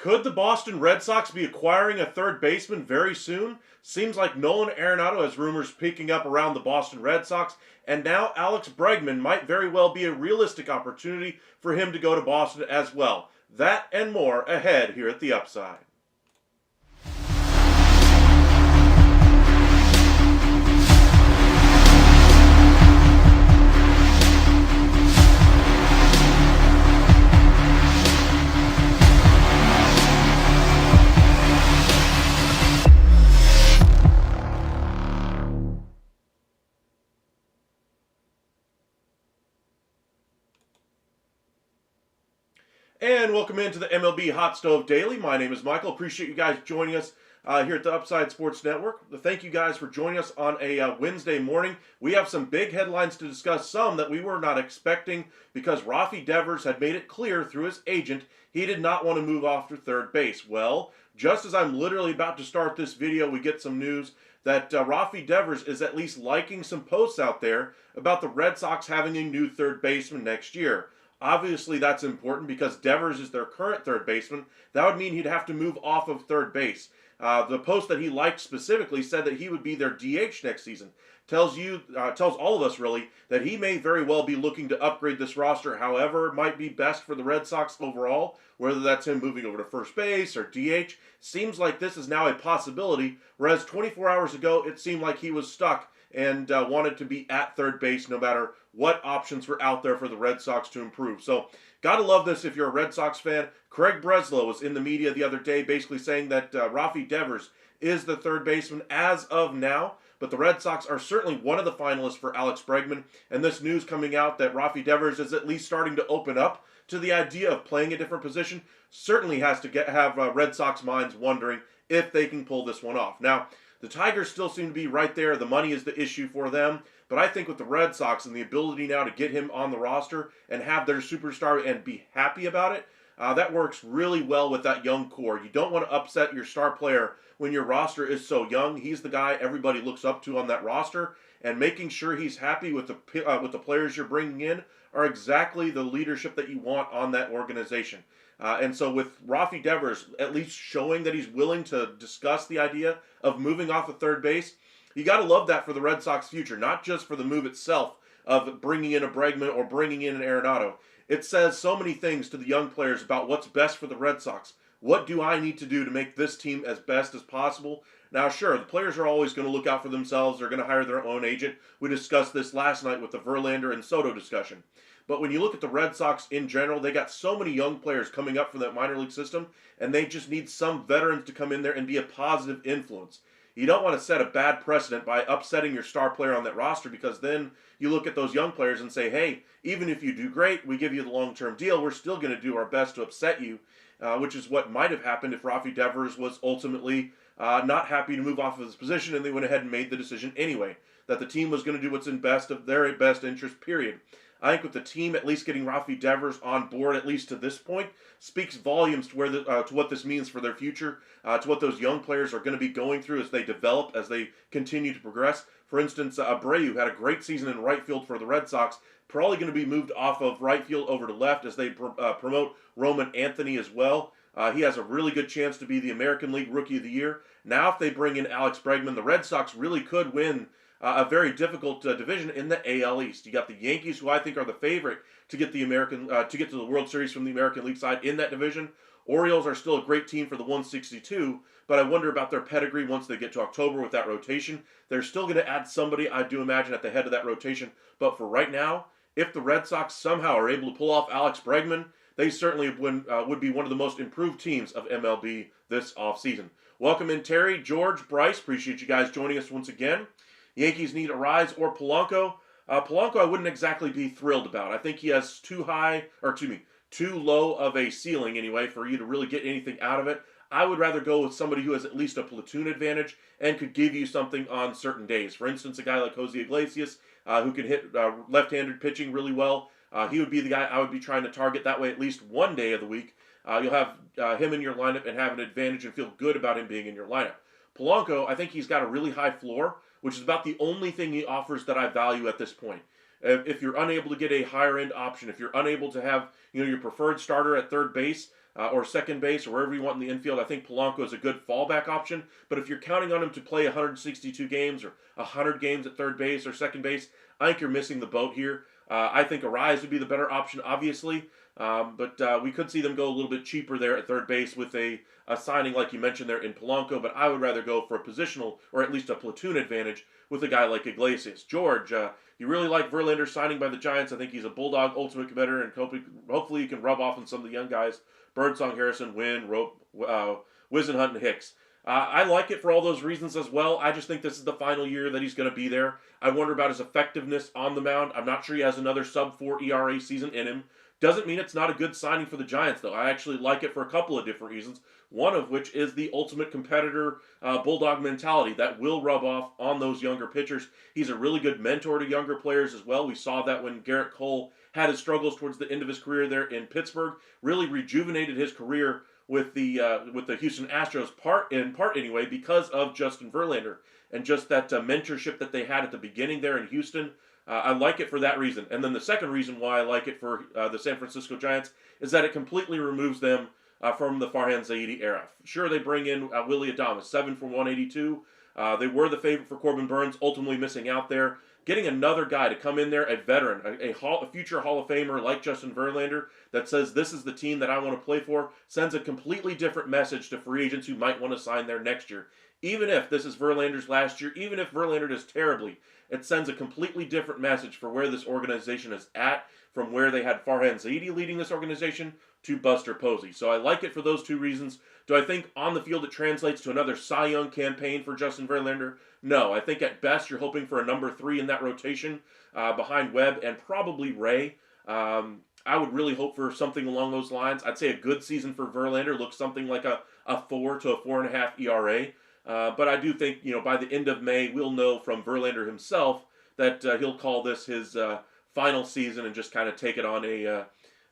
Could the Boston Red Sox be acquiring a third baseman very soon? Seems like Nolan Arenado has rumors picking up around the Boston Red Sox, and now Alex Bregman might very well be a realistic opportunity for him to go to Boston as well. That and more ahead here at The Upside. And welcome into the MLB Hot Stove Daily. My name is Michael. Appreciate you guys joining us here at the Upside Sports Network. Thank you guys for joining us on a Wednesday morning. We have some big headlines to discuss, some that we were not expecting because Rafi Devers had made it clear through his agent he did not want to move off to third base. Well, just as I'm literally about to start this video, we get some news that Rafi Devers is at least liking some posts out there about the Red Sox having a new third baseman next year. Obviously, that's important because Devers is their current third baseman. That would mean he'd have to move off of third base. The post that he liked specifically said that he would be their DH next season. Tells all of us really that he may very well be looking to upgrade this roster however might be best for the Red Sox overall, whether that's him moving over to first base or DH. Seems like this is now a possibility, whereas 24 hours ago it seemed like he was stuck and wanted to be at third base no matter what options were out there for the Red Sox to improve. So, gotta love this if you're a Red Sox fan. Craig Breslow was in the media the other day basically saying that Rafi Devers is the third baseman as of now, but the Red Sox are certainly one of the finalists for Alex Bregman, and this news coming out that Rafi Devers is at least starting to open up to the idea of playing a different position certainly has to have Red Sox minds wondering if they can pull this one off. Now, the Tigers still seem to be right there. The money is the issue for them. But I think with the Red Sox and the ability now to get him on the roster and have their superstar and be happy about it, that works really well with that young core. You don't want to upset your star player when your roster is so young. He's the guy everybody looks up to on that roster. and making sure he's happy with the players you're bringing in are exactly the leadership that you want on that organization. And so with Rafi Devers at least showing that he's willing to discuss the idea of moving off of third base, you got to love that for the Red Sox future, not just for the move itself of bringing in a Bregman or bringing in an Arenado. It says so many things to the young players about what's best for the Red Sox. What do I need to do to make this team as best as possible? Now, sure, the players are always going to look out for themselves. They're going to hire their own agent. We discussed this last night with the Verlander and Soto discussion. But when you look at the Red Sox in general, they got so many young players coming up from that minor league system, and they just need some veterans to come in there and be a positive influence. You don't want to set a bad precedent by upsetting your star player on that roster, because then you look at those young players and say, hey, even if you do great, we give you the long-term deal, we're still going to do our best to upset you, which is what might have happened if Rafi Devers was ultimately not happy to move off of his position, and they went ahead and made the decision anyway, that the team was going to do what's in their best interest, period. I think with the team at least getting Rafi Devers on board, at least to this point, speaks volumes to what this means for their future, to what those young players are going to be going through as they develop, as they continue to progress. For instance, Abreu had a great season in right field for the Red Sox, probably going to be moved off of right field over to left as they promote Roman Anthony as well. He has a really good chance to be the American League Rookie of the Year. Now, if they bring in Alex Bregman, the Red Sox really could win a very difficult division in the AL East. You got the Yankees, who I think are the favorite to get to the World Series from the American League side in that division. Orioles are still a great team for the 162, but I wonder about their pedigree once they get to October with that rotation. They're still going to add somebody, I do imagine, at the head of that rotation. But for right now, if the Red Sox somehow are able to pull off Alex Bregman, they certainly would be one of the most improved teams of MLB this offseason. Welcome in Terry, George, Bryce. Appreciate you guys joining us once again. Yankees need Arise or Polanco. Polanco I wouldn't exactly be thrilled about. I think he has too low of a ceiling anyway for you to really get anything out of it. I would rather go with somebody who has at least a platoon advantage and could give you something on certain days. For instance, a guy like Jose Iglesias, who can hit left-handed pitching really well. He would be the guy I would be trying to target that way at least one day of the week. You'll have him in your lineup and have an advantage and feel good about him being in your lineup. Polanco, I think he's got a really high floor, which is about the only thing he offers that I value at this point. If you're unable to get a higher end option, if you're unable to have your preferred starter at third base or second base or wherever you want in the infield, I think Polanco is a good fallback option. But if you're counting on him to play 162 games or 100 games at third base or second base, I think you're missing the boat here. I think Arise would be the better option, obviously. But we could see them go a little bit cheaper there at third base with a signing like you mentioned there in Polanco, but I would rather go for a positional or at least a platoon advantage with a guy like Iglesias. George, you really like Verlander signing by the Giants. I think he's a Bulldog ultimate competitor, and hopefully you can rub off on some of the young guys, Birdsong, Harrison, Wynn, Rope, Wisenhunt, and Hicks. I like it for all those reasons as well. I just think this is the final year that he's going to be there. I wonder about his effectiveness on the mound. I'm not sure he has another sub-4 ERA season in him. Doesn't mean it's not a good signing for the Giants, though. I actually like it for a couple of different reasons, one of which is the ultimate competitor Bulldog mentality that will rub off on those younger pitchers. He's a really good mentor to younger players as well. We saw that when Garrett Cole had his struggles towards the end of his career there in Pittsburgh, really rejuvenated his career with the Houston Astros, in part anyway, because of Justin Verlander and just that mentorship that they had at the beginning there in Houston. I like it for that reason. And then the second reason why I like it for the San Francisco Giants is that it completely removes them from the Farhan Zaidi era. Sure, they bring in Willie Adames, 7 for 182. They were the favorite for Corbin Burns, ultimately missing out there. Getting another guy to come in there, a veteran, a future Hall of Famer like Justin Verlander, that says this is the team that I want to play for, sends a completely different message to free agents who might want to sign there next year. Even if this is Verlander's last year, even if Verlander does terribly, it sends a completely different message for where this organization is at, from where they had Farhan Zaidi leading this organization to Buster Posey. So I like it for those two reasons. Do I think on the field it translates to another Cy Young campaign for Justin Verlander? No. I think at best you're hoping for a number 3 in that rotation behind Webb and probably Ray. I would really hope for something along those lines. I'd say a good season for Verlander looks something like a 4 to a 4.5 ERA. But I do think, by the end of May, we'll know from Verlander himself that he'll call this his final season and just kind of take it on a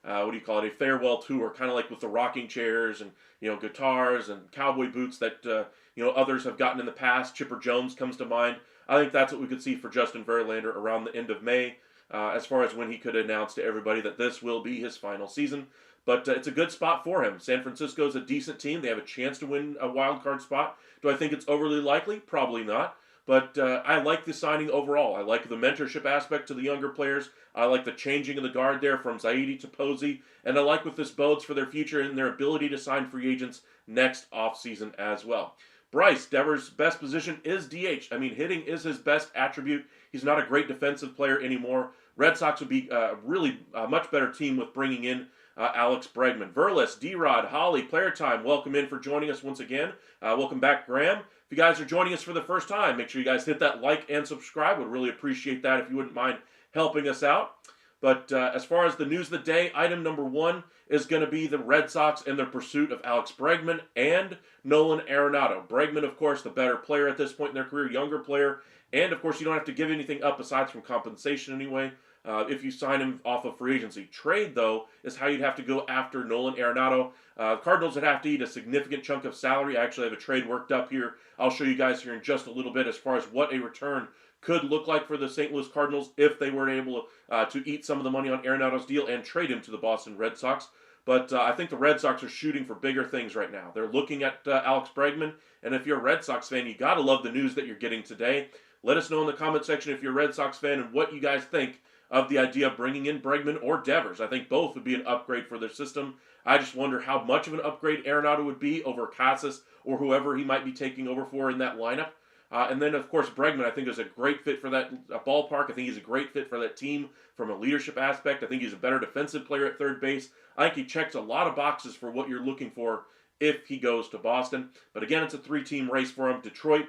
a farewell tour, kind of like with the rocking chairs and guitars and cowboy boots that others have gotten in the past. Chipper Jones comes to mind. I think that's what we could see for Justin Verlander around the end of May, as far as when he could announce to everybody that this will be his final season. But it's a good spot for him. San Francisco's a decent team. They have a chance to win a wild card spot. Do I think it's overly likely? Probably not. But I like the signing overall. I like the mentorship aspect to the younger players. I like the changing of the guard there from Zaidi to Posey. And I like what this bodes for their future and their ability to sign free agents next offseason as well. Bryce, Devers' best position is DH. I mean, hitting is his best attribute. He's not a great defensive player anymore. Red Sox would be really a much better team with bringing in Alex Bregman. Verlis, D-Rod, Holly, Player Time, welcome in for joining us once again. Welcome back, Graham. If you guys are joining us for the first time, make sure you guys hit that like and subscribe. Would really appreciate that if you wouldn't mind helping us out. But as far as the news of the day, item number one is going to be the Red Sox and their pursuit of Alex Bregman and Nolan Arenado. Bregman, of course, the better player at this point in their career, younger player. And, of course, you don't have to give anything up aside from compensation anyway. If you sign him off of free agency. Trade, though, is how you'd have to go after Nolan Arenado. The Cardinals would have to eat a significant chunk of salary. I actually have a trade worked up here. I'll show you guys here in just a little bit as far as what a return could look like for the St. Louis Cardinals if they were able to eat some of the money on Arenado's deal and trade him to the Boston Red Sox. But I think the Red Sox are shooting for bigger things right now. They're looking at Alex Bregman, and if you're a Red Sox fan, you got to love the news that you're getting today. Let us know in the comment section if you're a Red Sox fan and what you guys think of the idea of bringing in Bregman or Devers. I think both would be an upgrade for their system. I just wonder how much of an upgrade Arenado would be over Casas or whoever he might be taking over for in that lineup. And then, of course, Bregman, I think, is a great fit for that ballpark. I think he's a great fit for that team from a leadership aspect. I think he's a better defensive player at third base. I think he checks a lot of boxes for what you're looking for if he goes to Boston. But again, it's a three-team race for him. Detroit,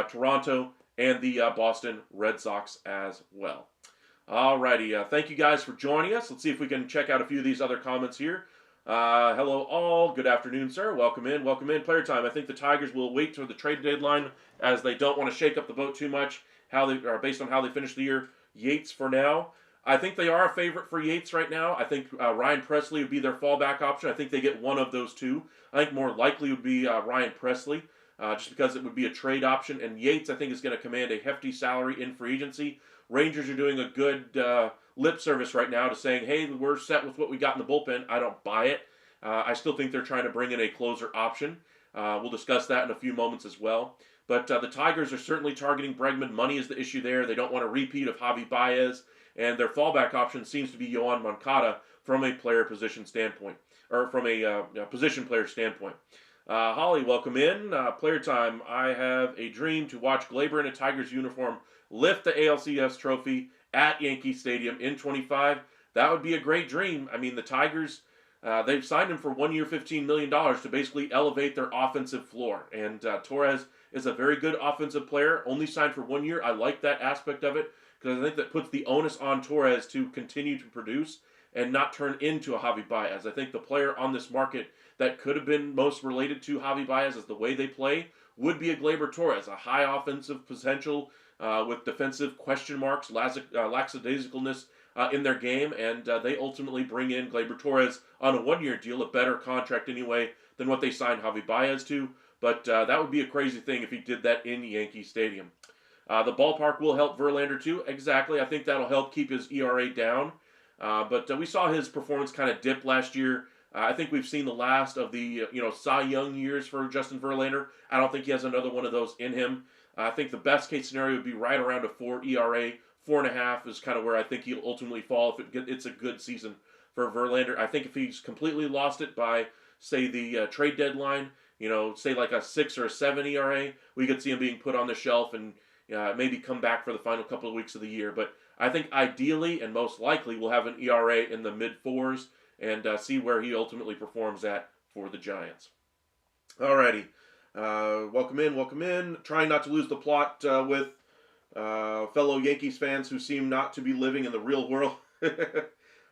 Toronto, and the Boston Red Sox as well. Alrighty, thank you guys for joining us. Let's see if we can check out a few of these other comments here. Hello all, good afternoon, sir. Welcome in, player time. I think the Tigers will wait till the trade deadline as they don't want to shake up the boat too much. Based on how they finished the year. Yates for now. I think they are a favorite for Yates right now. I think Ryan Presley would be their fallback option. I think they get one of those two. I think more likely would be Ryan Presley, just because it would be a trade option. And Yates, I think, is going to command a hefty salary in free agency. Rangers are doing a good lip service right now to saying, hey, we're set with what we got in the bullpen. I don't buy it. I still think they're trying to bring in a closer option. We'll discuss that in a few moments as well. But the Tigers are certainly targeting Bregman. Money is the issue there. They don't want a repeat of Javi Baez. And their fallback option seems to be Yohan Moncada from a player position standpoint, or from a position player standpoint. Holly, welcome in. Player time. I have a dream to watch Glaber in a Tigers uniform lift the ALCS trophy at Yankee Stadium in 25. That would be a great dream. I mean, the Tigers, they've signed him for 1 year, $15 million to basically elevate their offensive floor. And Torres is a very good offensive player, only signed for 1 year. I like that aspect of it because I think that puts the onus on Torres to continue to produce and not turn into a Javi Baez. I think the player on this market that could have been most related to Javi Baez as the way they play would be a Gleyber Torres, a high offensive potential with defensive question marks, lackadaisicalness in their game, and they ultimately bring in Gleyber Torres on a 1 year deal, a better contract anyway than what they signed Javi Baez to. But that would be a crazy thing if he did that in Yankee Stadium. The ballpark will help Verlander too. Exactly. I think that'll help keep his ERA down. But we saw his performance kind of dip last year. I think we've seen the last of the Cy Young years for Justin Verlander. I don't think he has another one of those in him. I think the best case scenario would be right around a 4 ERA. 4.5 is kind of where I think he'll ultimately fall if it's a good season for Verlander. I think if he's completely lost it by, say, the trade deadline, say like a 6 or a 7 ERA, we could see him being put on the shelf and maybe come back for the final couple of weeks of the year. But I think ideally and most likely we'll have an ERA in the mid-4s and see where he ultimately performs at for the Giants. Alrighty. Welcome in. Trying not to lose the plot with fellow Yankees fans who seem not to be living in the real world.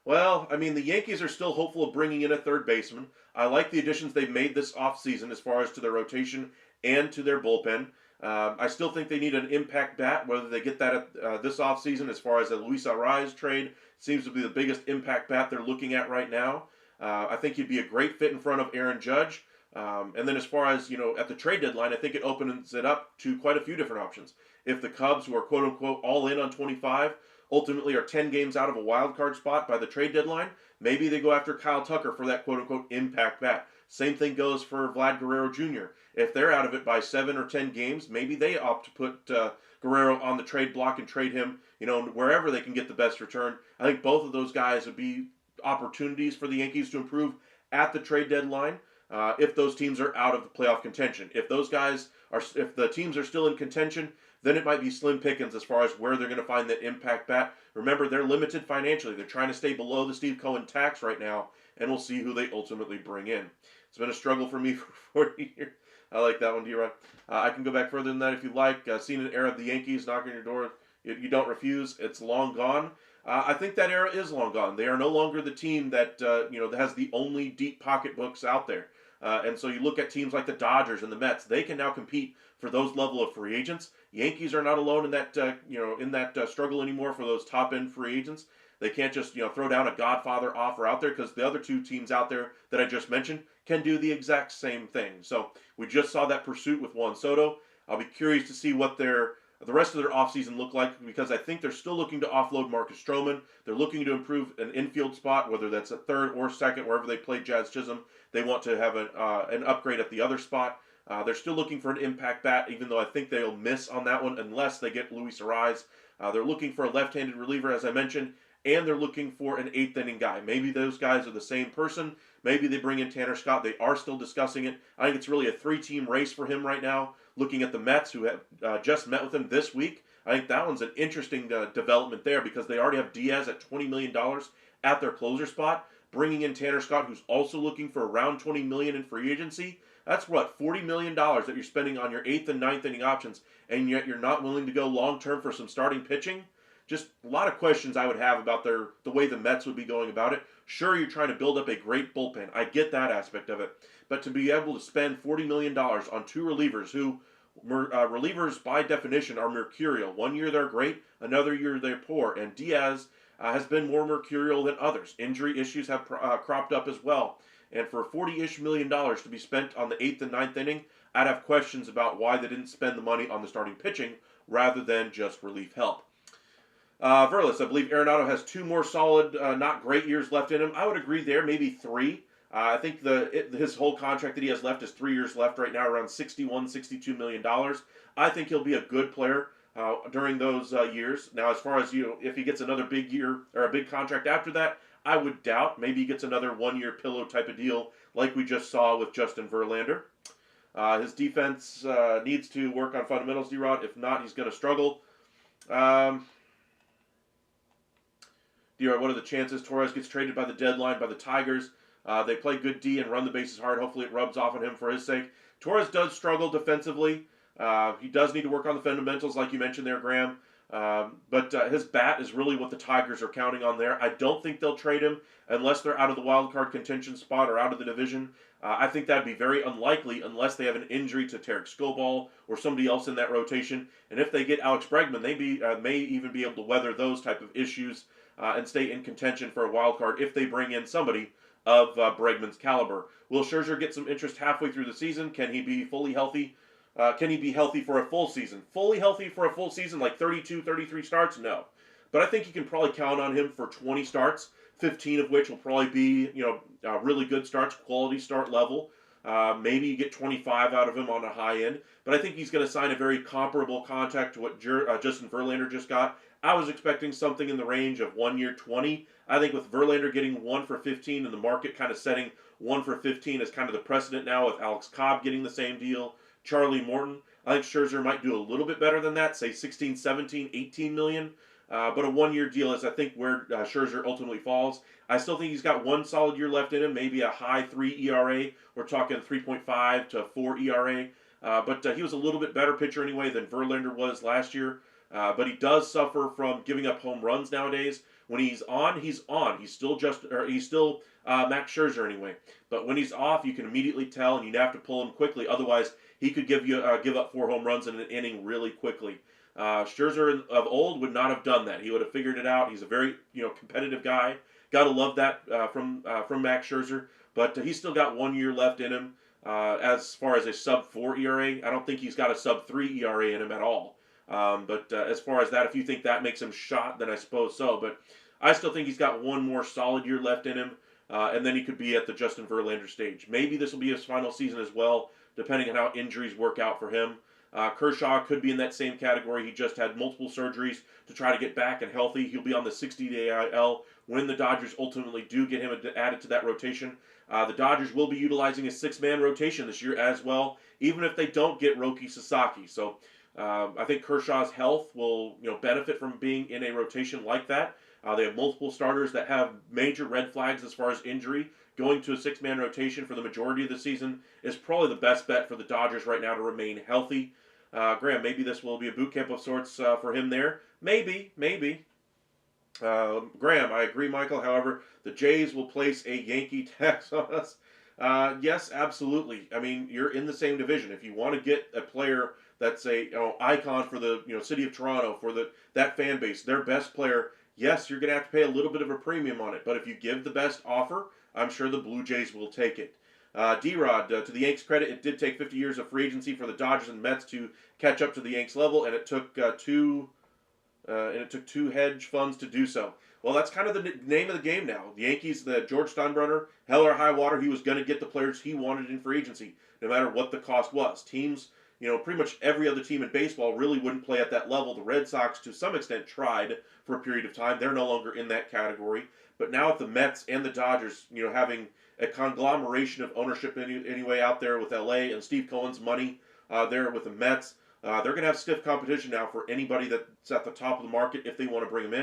Well, I mean, the Yankees are still hopeful of bringing in a third baseman. I like the additions they've made this offseason as far as to their rotation and to their bullpen. I still think they need an impact bat, whether they get that this offseason as far as the Luis Arraez trade. Seems to be the biggest impact bat they're looking at right now. I think he'd be a great fit in front of Aaron Judge. And then as far as, at the trade deadline, I think it opens it up to quite a few different options. if the Cubs, who are quote unquote all in on 25, ultimately are 10 games out of a wild card spot by the trade deadline, maybe they go after Kyle Tucker for that quote unquote impact bat. Same thing goes for Vlad Guerrero Jr. If they're out of it by 7 or 10 games, maybe they opt to put Guerrero on the trade block and trade him, wherever they can get the best return. I think both of those guys would be opportunities for the Yankees to improve at the trade deadline if those teams are out of the playoff contention. If the teams are still in contention, then it might be slim pickings as far as where they're going to find that impact bat. Remember, they're limited financially. They're trying to stay below the Steve Cohen tax right now, and we'll see who they ultimately bring in. It's been a struggle for me for 40 years. I like that one, D-Rod. I can go back further than that if you like. Seen an era of the Yankees knocking your door. You don't refuse. It's long gone. I think that era is long gone. They are no longer the team that that has the only deep pocketbooks out there. And so you look at teams like the Dodgers and the Mets. They can now compete for those level of free agents. Yankees are not alone in that struggle anymore for those top end free agents. They can't just throw down a Godfather offer out there because the other two teams out there that I just mentioned can do the exact same thing. So we just saw that pursuit with Juan Soto. I'll be curious to see what the rest of their offseason look like, because I think they're still looking to offload Marcus Stroman. They're looking to improve an infield spot, whether that's at third or second, wherever they play Jazz Chisholm. They want to have an upgrade at the other spot. They're still looking for an impact bat, even though I think they'll miss on that one unless they get Luis Arraez. They're looking for a left-handed reliever, as I mentioned, and they're looking for an eighth-inning guy. Maybe those guys are the same person. Maybe they bring in Tanner Scott. They are still discussing it. I think it's really a three-team race for him right now. Looking at the Mets, who have just met with him this week, I think that one's an interesting development there because they already have Diaz at $20 million at their closer spot. Bringing in Tanner Scott, who's also looking for around $20 million in free agency. That's what, $40 million that you're spending on your 8th and 9th inning options, and yet you're not willing to go long-term for some starting pitching? Just a lot of questions I would have about the way the Mets would be going about it. Sure, you're trying to build up a great bullpen. I get that aspect of it. But to be able to spend $40 million on two relievers who, relievers by definition, are mercurial. One year they're great, another year they're poor. And Diaz has been more mercurial than others. Injury issues have cropped up as well. And for $40-ish million to be spent on the 8th and 9th inning, I'd have questions about why they didn't spend the money on the starting pitching rather than just relief help. Verlis, I believe Arenado has 2 more solid, not great years left in him. I would agree there, maybe 3. I think his whole contract that he has left is 3 years left right now, around $62 million. I think he'll be a good player during those years. Now, as far as if he gets another big year or a big contract after that, I would doubt. Maybe he gets another 1-year pillow type of deal like we just saw with Justin Verlander. His defense needs to work on fundamentals, D-Rod. If not, he's going to struggle. D-Rod, what are the chances Torres gets traded by the deadline by the Tigers? They play good D and run the bases hard. Hopefully it rubs off on him for his sake. Torres does struggle defensively. He does need to work on the fundamentals like you mentioned there, Graham. But his bat is really what the Tigers are counting on there. I don't think they'll trade him unless they're out of the wild card contention spot or out of the division. I think that'd be very unlikely unless they have an injury to Tarek Skubal or somebody else in that rotation. And if they get Alex Bregman, they may even be able to weather those type of issues and stay in contention for a wild card if they bring in somebody of Bregman's caliber. Will Scherzer get some interest halfway through the season? Can he be fully healthy? Can he be healthy for a full season? Fully healthy for a full season, like 32, 33 starts? No. But I think you can probably count on him for 20 starts, 15 of which will probably be, really good starts, quality start level. Maybe you get 25 out of him on a high end. But I think he's going to sign a very comparable contract to what Justin Verlander just got. I was expecting something in the range of 1 year, 20. I think with Verlander getting 1 for 15 and the market kind of setting 1 for 15 as kind of the precedent now with Alex Cobb getting the same deal, Charlie Morton, I think Scherzer might do a little bit better than that, say 16, 17, 18 million. But a 1-year deal is, I think, where Scherzer ultimately falls. I still think he's got 1 solid year left in him, maybe a high 3 ERA. We're talking 3.5 to 4 ERA. But he was a little bit better pitcher anyway than Verlander was last year. But he does suffer from giving up home runs nowadays. When he's on, he's on. He's still Max Scherzer anyway. But when he's off, you can immediately tell, and you'd have to pull him quickly. Otherwise, he could give up 4 home runs in an inning really quickly. Scherzer of old would not have done that. He would have figured it out. He's a very competitive guy. Gotta love that from Max Scherzer. But he's still got 1 year left in him. As far as a sub 4 ERA, I don't think he's got a sub 3 ERA in him at all. But as far as that, if you think that makes him shot, then I suppose so. But I still think he's got one more solid year left in him, and then he could be at the Justin Verlander stage. Maybe this will be his final season as well, depending on how injuries work out for him. Kershaw could be in that same category. He just had multiple surgeries to try to get back and healthy. He'll be on the 60-day IL when the Dodgers ultimately do get him added to that rotation. The Dodgers will be utilizing a six-man rotation this year as well, even if they don't get Roki Sasaki. So I think Kershaw's health will benefit from being in a rotation like that. They have multiple starters that have major red flags as far as injury. Going to a six-man rotation for the majority of the season is probably the best bet for the Dodgers right now to remain healthy. Graham, maybe this will be a boot camp of sorts for him there. Maybe. Graham, I agree, Michael. However, the Jays will place a Yankee tax on us. Yes, absolutely. I mean, you're in the same division. If you want to get a player that's a icon for the city of Toronto, for that fan base, their best player, yes, you're going to have to pay a little bit of a premium on it. But if you give the best offer, I'm sure the Blue Jays will take it. D-Rod, to the Yanks' credit, it did take 50 years of free agency for the Dodgers and Mets to catch up to the Yanks level, and it took two hedge funds to do so. Well, that's kind of the name of the game now. The Yankees, the George Steinbrenner, hell or high water, he was going to get the players he wanted in free agency, no matter what the cost was. Teams, pretty much every other team in baseball really wouldn't play at that level. The Red Sox, to some extent, tried for a period of time. They're no longer in that category. But now with the Mets and the Dodgers, having a conglomeration of ownership anyway out there with LA and Steve Cohen's money there with the Mets, they're going to have stiff competition now for anybody that's at the top of the market if they want to bring them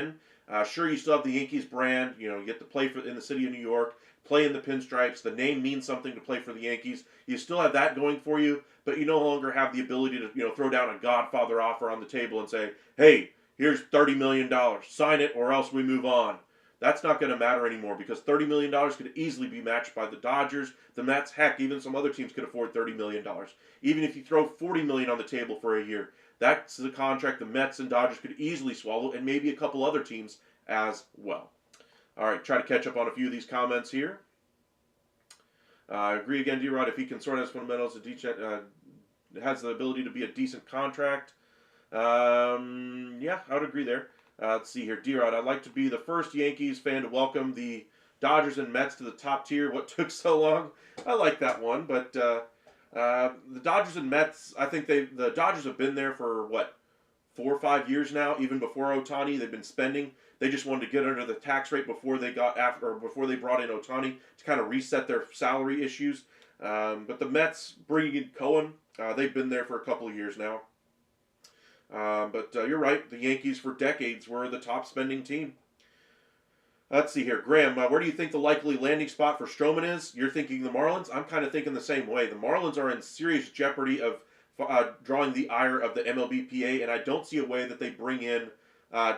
in. Sure, you still have the Yankees brand. You get to play in the city of New York, play in the pinstripes. The name means something to play for the Yankees. You still have that going for you, but you no longer have the ability to throw down a Godfather offer on the table and say, hey, here's $30 million. Sign it or else we move on. That's not going to matter anymore because $30 million could easily be matched by the Dodgers, the Mets, heck, even some other teams could afford $30 million. Even if you throw $40 million on the table for a year, that's the contract the Mets and Dodgers could easily swallow, and maybe a couple other teams as well. All right, try to catch up on a few of these comments here. I agree again, D-Rod, if he can sort out his fundamentals, has the ability to be a decent contract. Yeah, I would agree there. Let's see here. D-Rod, I'd like to be the first Yankees fan to welcome the Dodgers and Mets to the top tier. What took so long? I like that one, but the Dodgers and Mets, I think the Dodgers have been there for, 4 or 5 years now, even before Ohtani. They've been spending. They just wanted to get under the tax rate before they brought in Ohtani to kind of reset their salary issues. But the Mets, bringing in Cohen, they've been there for a couple of years now. But you're right. The Yankees for decades were the top spending team. Let's see here. Graham, where do you think the likely landing spot for Stroman is? You're thinking the Marlins? I'm kind of thinking the same way. The Marlins are in serious jeopardy of drawing the ire of the MLBPA, and I don't see a way that they bring in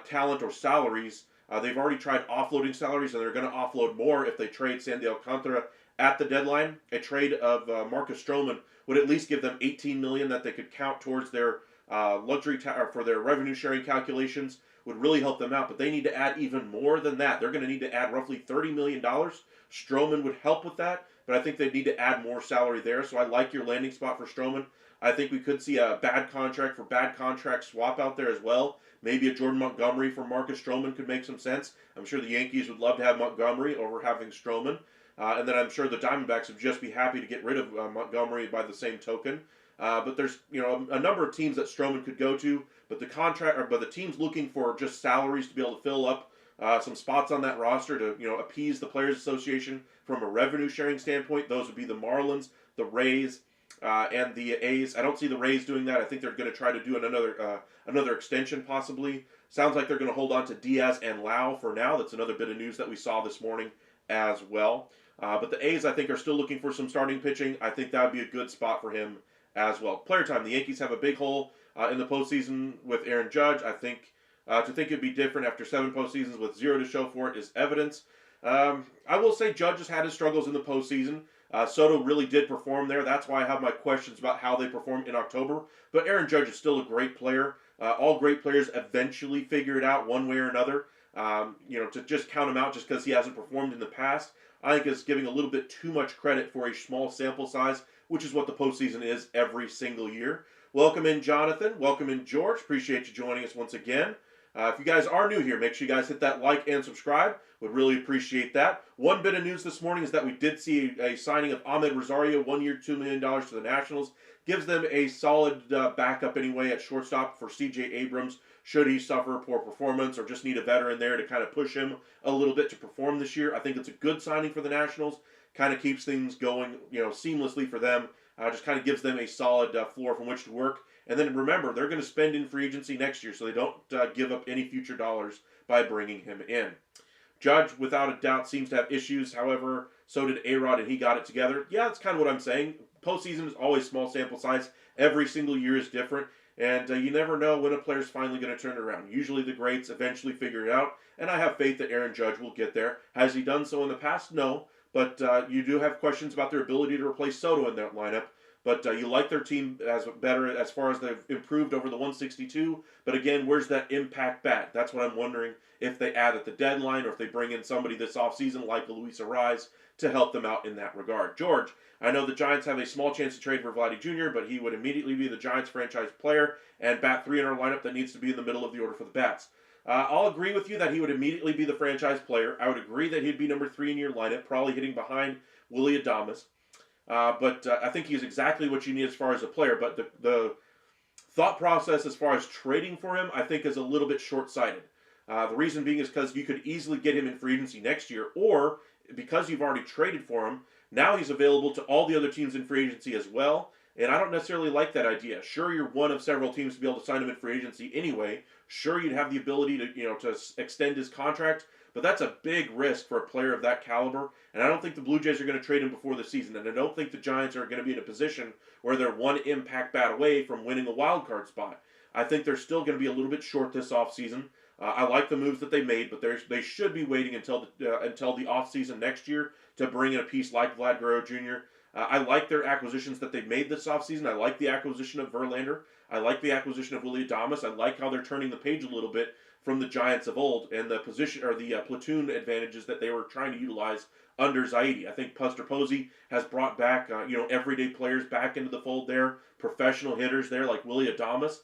talent or salaries. They've already tried offloading salaries, and they're going to offload more if they trade Sandy Alcantara at the deadline. A trade of Marcus Stroman would at least give them $18 million that they could count towards their for their revenue sharing calculations. Would really help them out, but they need to add even more than that. They're going to need to add roughly $30 million. Stroman would help with that, but I think they need to add more salary there, so I like your landing spot for Stroman. I think we could see a bad contract for bad contract swap out there as well. Maybe a Jordan Montgomery for Marcus Stroman could make some sense. I'm sure the Yankees would love to have Montgomery over having Stroman. And then I'm sure the Diamondbacks would just be happy to get rid of Montgomery by the same token. But there's a number of teams that Stroman could go to, but the teams looking for just salaries to be able to fill up some spots on that roster to appease the Players Association from a revenue sharing standpoint. Those would be the Marlins, the Rays, and the A's. I don't see the Rays doing that. I think they're going to try to do another extension possibly. Sounds like they're going to hold on to Diaz and Lau for now. That's another bit of news that we saw this morning as well. But the A's, I think, are still looking for some starting pitching. I think that would be a good spot for him as well. Player time. The Yankees have a big hole in the postseason with Aaron Judge. I think to think it'd be different after 7 postseasons with 0 to show for it is evidence. I will say Judge has had his struggles in the postseason. Soto really did perform there. That's why I have my questions about how they performed in October. But Aaron Judge is still a great player. All great players eventually figure it out one way or another. To just count him out just because he hasn't performed in the past, I think is giving a little bit too much credit for a small sample size, which is what the postseason is every single year. Welcome in, Jonathan. Welcome in, George. Appreciate you joining us once again. If you guys are new here, make sure you guys hit that like and subscribe. Would really appreciate that. One bit of news this morning is that we did see a signing of Ahmed Rosario, 1 year, $2 million to the Nationals. Gives them a solid backup anyway at shortstop for C.J. Abrams, should he suffer a poor performance or just need a veteran there to kind of push him a little bit to perform this year. I think it's a good signing for the Nationals. Kind of keeps things going, seamlessly for them. Just kind of gives them a solid floor from which to work. And then remember, they're going to spend in free agency next year, so they don't give up any future dollars by bringing him in. Judge, without a doubt, seems to have issues. However, so did A-Rod, and he got it together. Yeah, that's kind of what I'm saying. Postseason is always small sample size. Every single year is different. And you never know when a player's finally going to turn it around. Usually the greats eventually figure it out. And I have faith that Aaron Judge will get there. Has he done so in the past? No. But you do have questions about their ability to replace Soto in that lineup. But you like their team as better as far as they've improved over the 162. But again, where's that impact bat? That's what I'm wondering if they add at the deadline or if they bring in somebody this offseason like a Luis Arraez to help them out in that regard. George, I know the Giants have a small chance to trade for Vladdy Jr., but he would immediately be the Giants franchise player and bat 3 in our lineup that needs to be in the middle of the order for the bats. I'll agree with you that he would immediately be the franchise player. I would agree that he'd be number 3 in your lineup, probably hitting behind Willy Adames. But I think he's exactly what you need as far as a player. But the thought process as far as trading for him, I think, is a little bit short-sighted. The reason being is because you could easily get him in free agency next year, or because you've already traded for him, now he's available to all the other teams in free agency as well. And I don't necessarily like that idea. Sure, you're one of several teams to be able to sign him in free agency anyway. Sure, you'd have the ability to extend his contract, but that's a big risk for a player of that caliber. And I don't think the Blue Jays are going to trade him before the season. And I don't think the Giants are going to be in a position where they're one impact bat away from winning a wild card spot. I think they're still going to be a little bit short this offseason. I like the moves that they made, but they should be waiting until the offseason next year to bring in a piece like Vlad Guerrero Jr. I like their acquisitions that they made this offseason. I like the acquisition of Verlander. I like the acquisition of Willy Adames. I like how they're turning the page a little bit from the Giants of old and the position or the platoon advantages that they were trying to utilize under Zaidi. I think Buster Posey has brought back everyday players back into the fold there, professional hitters there like Willy Adames.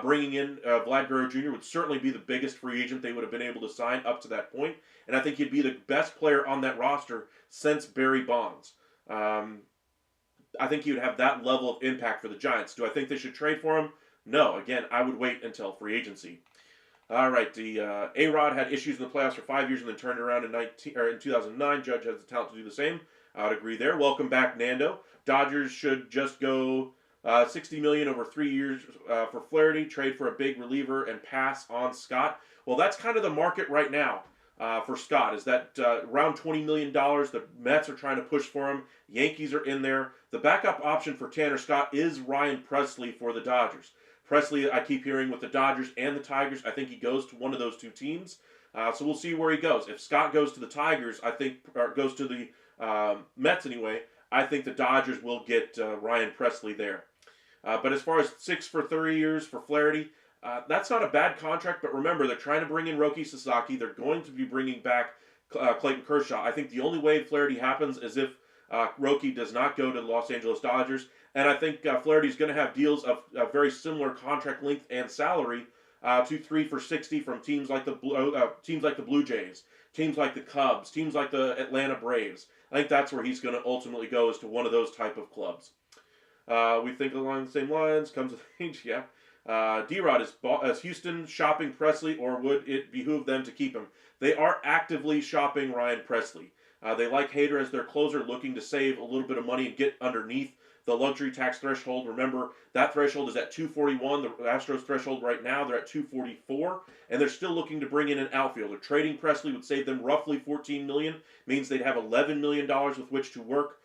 Bringing in Vlad Guerrero Jr. would certainly be the biggest free agent they would have been able to sign up to that point, and I think he'd be the best player on that roster since Barry Bonds. I think he would have that level of impact for the Giants. Do I think they should trade for him? No. Again, I would wait until free agency. All right, the A-Rod had issues in the playoffs for 5 years and then turned around in 2009. Judge has the talent to do the same. I would agree there. Welcome back, Nando. Dodgers should just go $60 million over 3 years for Flaherty, trade for a big reliever, and pass on Scott. Well, that's kind of the market right now for Scott. Is that around $20 million? The Mets are trying to push for him. Yankees are in there. The backup option for Tanner Scott is Ryan Pressly for the Dodgers. Pressly, I keep hearing with the Dodgers and the Tigers. I think he goes to one of those two teams. So we'll see where he goes. If Scott goes to the Tigers, or goes to the Mets anyway, I think the Dodgers will get Ryan Pressly there. But as far as 6 for 3 years for Flaherty, that's not a bad contract. But remember, they're trying to bring in Roki Sasaki. They're going to be bringing back Clayton Kershaw. I think the only way Flaherty happens is if Roki does not go to the Los Angeles Dodgers. And I think Flaherty's going to have deals of very similar contract length and salary to 3 for 60 from teams like the Blue Jays, teams like the Cubs, teams like the Atlanta Braves. I think that's where he's going to ultimately go, is to one of those type of clubs. We think along the same lines. Comes with age, yeah. D-Rod, is Houston shopping Pressly, or would it behoove them to keep him? They are actively shopping Ryan Pressly. They like Hader as their closer, looking to save a little bit of money and get underneath the luxury tax threshold. Remember, that threshold is at $241. The Astros threshold right now, they're at $244, and they're still looking to bring in an outfielder. Trading Pressly would save them roughly $14 million, means they'd have $11 million with which to work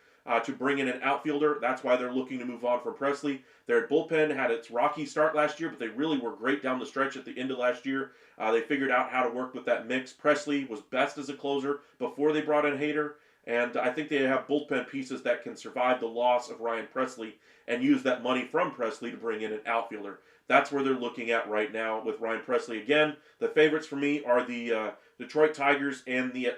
to bring in an outfielder. That's why they're looking to move on from Pressly. Their bullpen had its rocky start last year, but they really were great down the stretch at the end of last year. They figured out how to work with that mix. Pressly was best as a closer before they brought in Hader. And I think they have bullpen pieces that can survive the loss of Ryan Pressly and use that money from Pressly to bring in an outfielder. That's where they're looking at right now with Ryan Pressly. Again, the favorites for me are the Detroit Tigers and the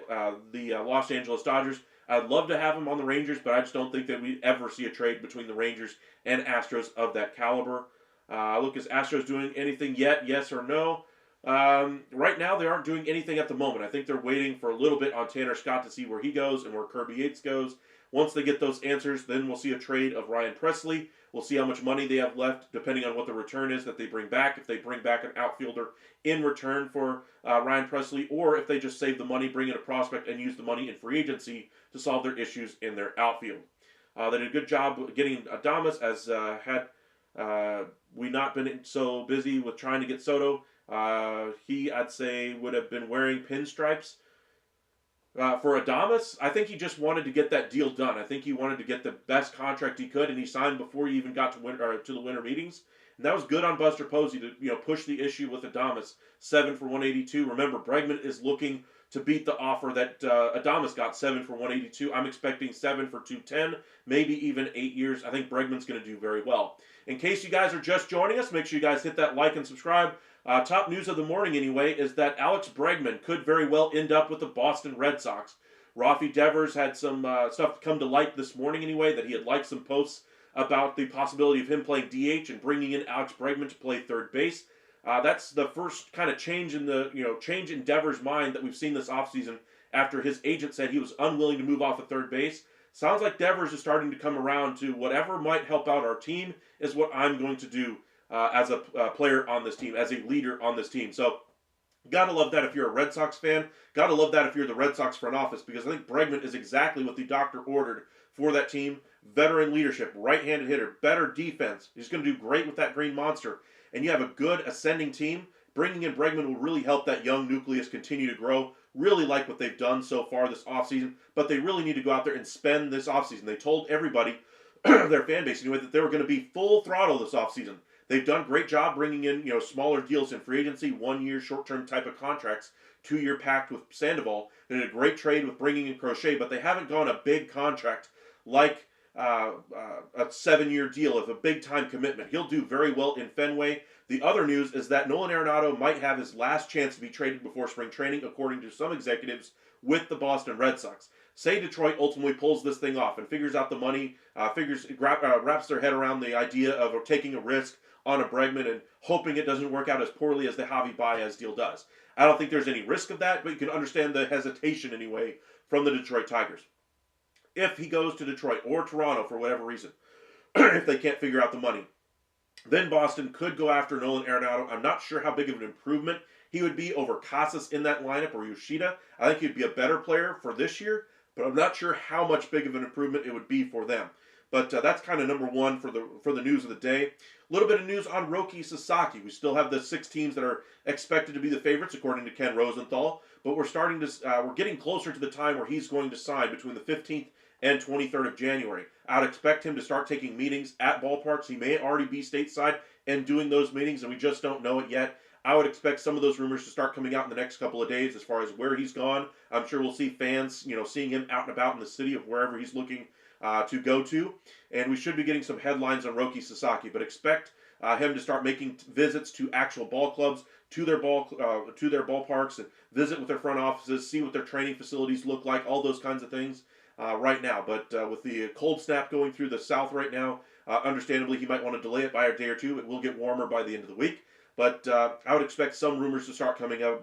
Los Angeles Dodgers. I'd love to have him on the Rangers, but I just don't think that we ever see a trade between the Rangers and Astros of that caliber. Look, is Astros doing anything yet? Yes or no? Right now, they aren't doing anything at the moment. I think they're waiting for a little bit on Tanner Scott to see where he goes and where Kirby Yates goes. Once they get those answers, then we'll see a trade of Ryan Presley. We'll see how much money they have left, depending on what the return is that they bring back. If they bring back an outfielder in return for Ryan Presley, or if they just save the money, bring in a prospect, and use the money in free agency to solve their issues in their outfield. They did a good job getting Adames, as had we not been so busy with trying to get Soto. He, I'd say, would have been wearing pinstripes. For Adames, I think he just wanted to get that deal done. I think he wanted to get the best contract he could, and he signed before he even got to the winter meetings. And that was good on Buster Posey to push the issue with Adames. 7 for 182. Remember, Bregman is looking to beat the offer that Adames got, 7 for 182. I'm expecting 7 for 210, maybe even 8 years. I think Bregman's going to do very well. In case you guys are just joining us, make sure you guys hit that like and subscribe. Top news of the morning, anyway, is that Alex Bregman could very well end up with the Boston Red Sox. Rafi Devers had some stuff come to light this morning, anyway, that he had liked some posts about the possibility of him playing DH and bringing in Alex Bregman to play third base. That's the first kind of change in Devers' mind that we've seen this offseason after his agent said he was unwilling to move off of third base. Sounds like Devers is starting to come around to whatever might help out our team is what I'm going to do as a player on this team, as a leader on this team. So, gotta love that if you're a Red Sox fan. Gotta love that if you're the Red Sox front office, because I think Bregman is exactly what the doctor ordered for that team. Veteran leadership, right-handed hitter, better defense. He's going to do great with that green monster. And you have a good ascending team. Bringing in Bregman will really help that young nucleus continue to grow. Really like what they've done so far this offseason, but they really need to go out there and spend this offseason. They told everybody, their fan base anyway, that they were going to be full throttle this offseason. They've done a great job bringing in smaller deals in free agency, 1 year short-term type of contracts, 2-year pact with Sandoval. They did a great trade with bringing in Crochet, but they haven't gone a big contract like a 7-year deal of a big-time commitment. He'll do very well in Fenway. The other news is that Nolan Arenado might have his last chance to be traded before spring training, according to some executives with the Boston Red Sox. Say Detroit ultimately pulls this thing off and figures out the money, wraps their head around the idea of taking a risk on a Bregman and hoping it doesn't work out as poorly as the Javi Baez deal does. I don't think there's any risk of that, but you can understand the hesitation anyway from the Detroit Tigers. If he goes to Detroit or Toronto for whatever reason, if they can't figure out the money, then Boston could go after Nolan Arenado. I'm not sure how big of an improvement he would be over Casas in that lineup or Yoshida. I think he'd be a better player for this year, but I'm not sure how much big of an improvement it would be for them. But that's kind of number one for the news of the day. A little bit of news on Roki Sasaki. We still have the 6 teams that are expected to be the favorites, according to Ken Rosenthal. But we're getting closer to the time where he's going to sign between the 15th and 23rd of January. I'd expect him to start taking meetings at ballparks. He may already be stateside and doing those meetings, and we just don't know it yet. I would expect some of those rumors to start coming out in the next couple of days as far as where he's gone. I'm sure we'll see fans, seeing him out and about in the city of wherever he's looking to go to. And we should be getting some headlines on Roki Sasaki, but expect him to start making visits to actual ball clubs, to their ballparks, and visit with their front offices, see what their training facilities look like, all those kinds of things right now. But with the cold snap going through the South right now, understandably, he might want to delay it by a day or two. It will get warmer by the end of the week. But I would expect some rumors to start coming out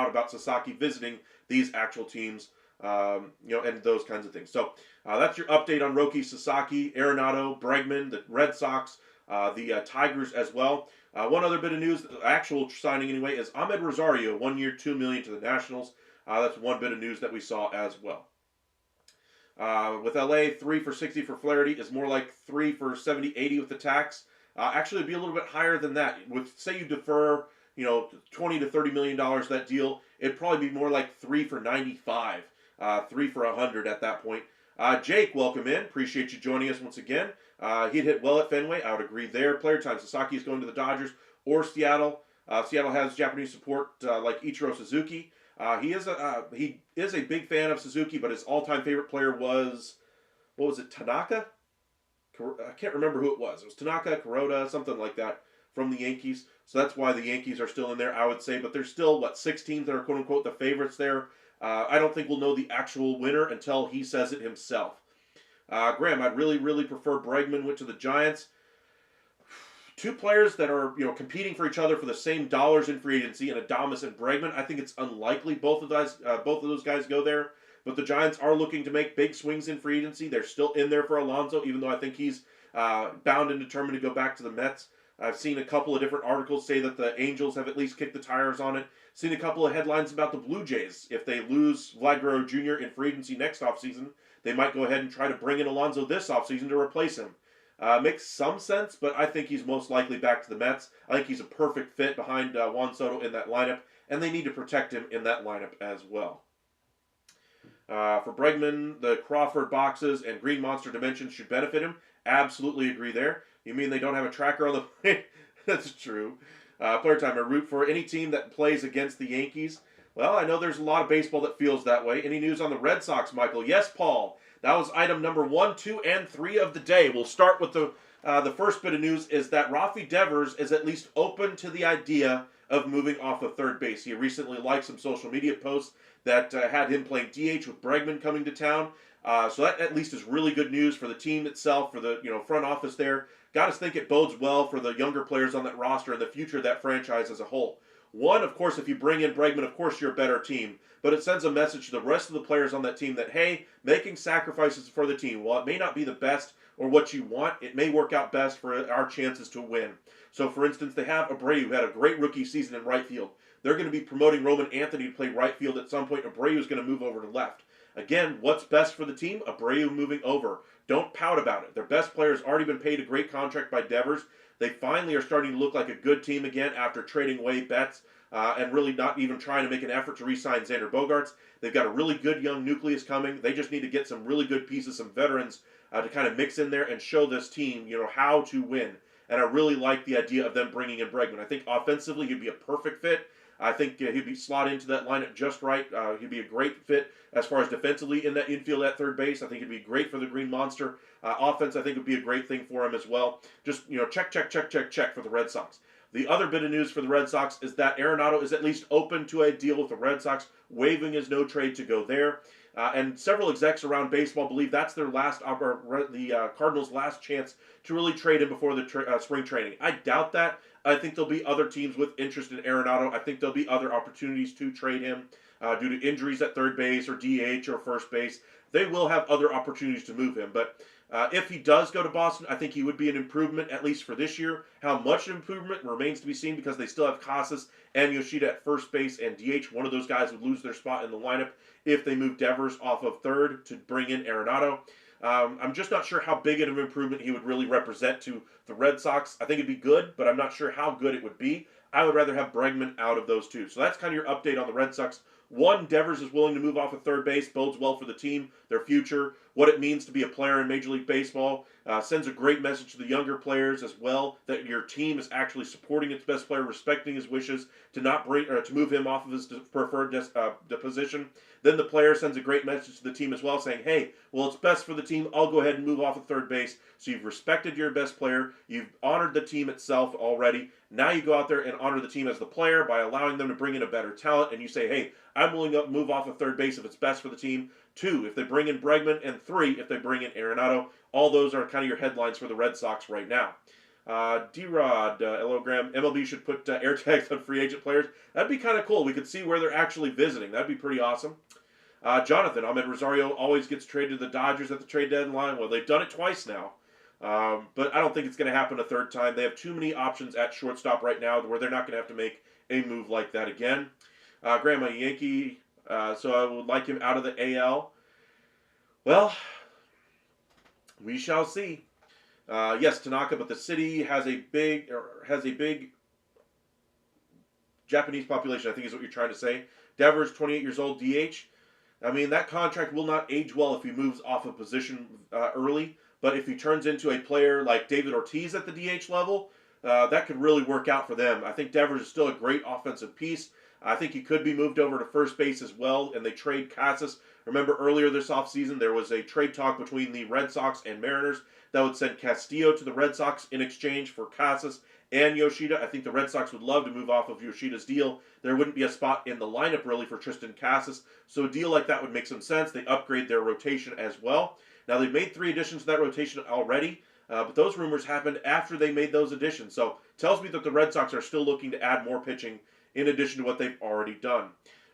about Sasaki visiting these actual teams, and those kinds of things. So that's your update on Roki Sasaki, Arenado, Bregman, the Red Sox, the Tigers as well. One other bit of news, actual signing anyway, is Ahmed Rosario, 1 year, $2 million to the Nationals. That's one bit of news that we saw as well. With LA, 3 for 60 for Flaherty is more like 3 for 70, 80 with the tax. Actually, it'd be a little bit higher than that. Say you defer, $20 to $30 million that deal, it'd probably be more like 3 for 95, 3 for 100 at that point. Jake, welcome in. Appreciate you joining us once again. He'd hit well at Fenway. I would agree there. Player time, Sasaki is going to the Dodgers or Seattle. Seattle has Japanese support like Ichiro Suzuki. He is a big fan of Suzuki, but his all-time favorite player was, Tanaka? I can't remember who it was. It was Tanaka, Kuroda, something like that from the Yankees. So that's why the Yankees are still in there, I would say. But there's still, 6 teams that are quote-unquote the favorites there. I don't think we'll know the actual winner until he says it himself. Graham, I'd really, really prefer Bregman went to the Giants. two players that are competing for each other for the same dollars in free agency, and Adames and Bregman. I think it's unlikely both of those guys go there. But the Giants are looking to make big swings in free agency. They're still in there for Alonso, even though I think he's bound and determined to go back to the Mets. I've seen a couple of different articles say that the Angels have at least kicked the tires on it. Seen a couple of headlines about the Blue Jays. If they lose Vlad Guerrero Jr. in free agency next offseason, they might go ahead and try to bring in Alonso this offseason to replace him. Makes some sense, but I think he's most likely back to the Mets. I think he's a perfect fit behind Juan Soto in that lineup, and they need to protect him in that lineup as well. For Bregman, the Crawford boxes and Green Monster dimensions should benefit him. Absolutely agree there. You mean they don't have a tracker on the plane? That's true. Player time. I root for any team that plays against the Yankees. Well, I know there's a lot of baseball that feels that way. Any news on the Red Sox, Michael? Yes, Paul. That was item number 1, 2, and 3 of the day. We'll start with the first bit of news is that Rafi Devers is at least open to the idea of moving off of third base. He recently liked some social media posts that had him playing DH with Bregman coming to town. So that at least is really good news for the team itself, for the front office there. Got to think it bodes well for the younger players on that roster and the future of that franchise as a whole. One, of course, if you bring in Bregman, of course you're a better team. But it sends a message to the rest of the players on that team that, hey, making sacrifices for the team, while it may not be the best or what you want, it may work out best for our chances to win. So, for instance, they have Abreu, who had a great rookie season in right field. They're going to be promoting Roman Anthony to play right field at some point. Abreu is going to move over to left. Again, what's best for the team? Abreu moving over. Don't pout about it. Their best player has already been paid a great contract by Devers. They finally are starting to look like a good team again after trading away Betts and really not even trying to make an effort to re-sign Xander Bogaerts. They've got a really good young nucleus coming. They just need to get some really good pieces, some veterans to kind of mix in there and show this team, how to win. And I really like the idea of them bringing in Bregman. I think offensively he'd be a perfect fit. I think he'd be slotted into that lineup just right. He'd be a great fit as far as defensively in that infield at third base. I think it'd be great for the Green Monster. Offense, I think, would be a great thing for him as well. Just, check for the Red Sox. The other bit of news for the Red Sox is that Arenado is at least open to a deal with the Red Sox, waiving his no trade to go there. And several execs around baseball believe that's their the Cardinals' last chance to really trade him before the spring training. I doubt that. I think there'll be other teams with interest in Arenado. I think there'll be other opportunities to trade him due to injuries at third base or DH or first base. They will have other opportunities to move him. But if he does go to Boston, I think he would be an improvement, at least for this year. How much improvement remains to be seen because they still have Casas and Yoshida at first base and DH. One of those guys would lose their spot in the lineup if they move Devers off of third to bring in Arenado. I'm just not sure how big of an improvement he would really represent to the Red Sox. I think it'd be good, but I'm not sure how good it would be. I would rather have Bregman out of those two. So that's kind of your update on the Red Sox. One, Devers is willing to move off of third base, bodes well for the team, their future, what it means to be a player in Major League Baseball. Sends a great message to the younger players as well, that your team is actually supporting its best player, respecting his wishes to not bring or to move him off of his preferred position. Then the player sends a great message to the team as well, saying, hey, well, it's best for the team. I'll go ahead and move off of third base. So you've respected your best player. You've honored the team itself already. Now you go out there and honor the team as the player by allowing them to bring in a better talent. And you say, hey, I'm willing to move off of third base if it's best for the team. 2, if they bring in Bregman. And 3, if they bring in Arenado. All those are kind of your headlines for the Red Sox right now. D-Rod, Elogram, MLB should put air tags on free agent players. That'd be kind of cool. We could see where they're actually visiting. That'd be pretty awesome. Jonathan, Ahmed Rosario always gets traded to the Dodgers at the trade deadline. Well, they've done it twice now. But I don't think it's going to happen a third time. They have too many options at shortstop right now where they're not going to have to make a move like that again. Grandma Yankee, so I would like him out of the AL. Well, we shall see. Yes, Tanaka, but the city has a big Japanese population, I think is what you're trying to say. Devers, 28 years old, DH. I mean, that contract will not age well if he moves off a position early. But if he turns into a player like David Ortiz at the DH level, that could really work out for them. I think Devers is still a great offensive piece. I think he could be moved over to first base as well, and they trade Casas. Remember earlier this offseason, there was a trade talk between the Red Sox and Mariners that would send Castillo to the Red Sox in exchange for Casas and Yoshida. I think the Red Sox would love to move off of Yoshida's deal. There wouldn't be a spot in the lineup really for Tristan Casas, so a deal like that would make some sense. They upgrade their rotation as well. Now, they've made 3 additions to that rotation already. But those rumors happened after they made those additions. So tells me that the Red Sox are still looking to add more pitching in addition to what they've already done.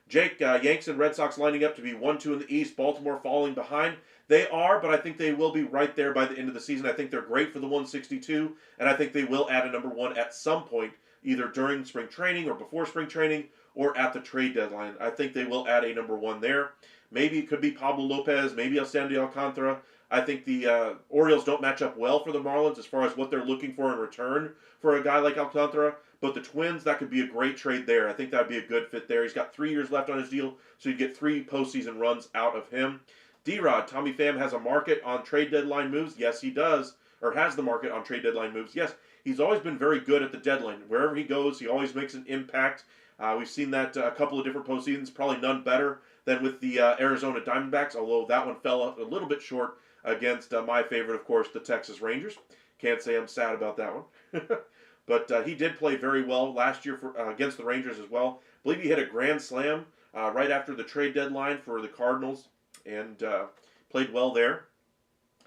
Jake, Yanks and Red Sox lining up to be 1-2 in the East. Baltimore falling behind. They are, but I think they will be right there by the end of the season. I think they're great for the 162, and I think they will add a number one at some point, either during spring training or before spring training or at the trade deadline. I think they will add a number one there. Maybe it could be Pablo Lopez, maybe Sandy Alcantara. I think the Orioles don't match up well for the Marlins as far as what they're looking for in return for a guy like Alcantara. But the Twins, that could be a great trade there. I think that would be a good fit there. He's got 3 years left on his deal, so you get 3 postseason runs out of him. D-Rod, Tommy Pham has a market on trade deadline moves. Yes, he does. Or has the market on trade deadline moves. Yes, he's always been very good at the deadline. Wherever he goes, he always makes an impact. We've seen that a couple of different postseasons, probably none better than with the Arizona Diamondbacks, although that one fell a little bit short against my favorite, of course, the Texas Rangers. Can't say I'm sad about that one. But he did play very well last year against the Rangers as well. I believe he hit a grand slam right after the trade deadline for the Cardinals and played well there.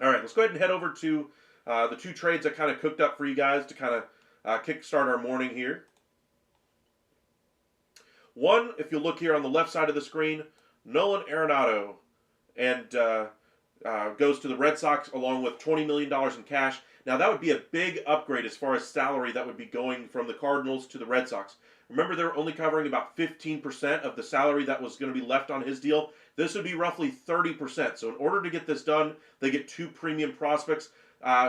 All right, let's go ahead and head over to the 2 trades I kind of cooked up for you guys to kind of kickstart our morning here. One, if you look here on the left side of the screen, Nolan Arenado and goes to the Red Sox along with $20 million in cash. Now, that would be a big upgrade as far as salary that would be going from the Cardinals to the Red Sox. Remember, they're only covering about 15% of the salary that was going to be left on his deal. This would be roughly 30%. So in order to get this done, they get 2 premium prospects.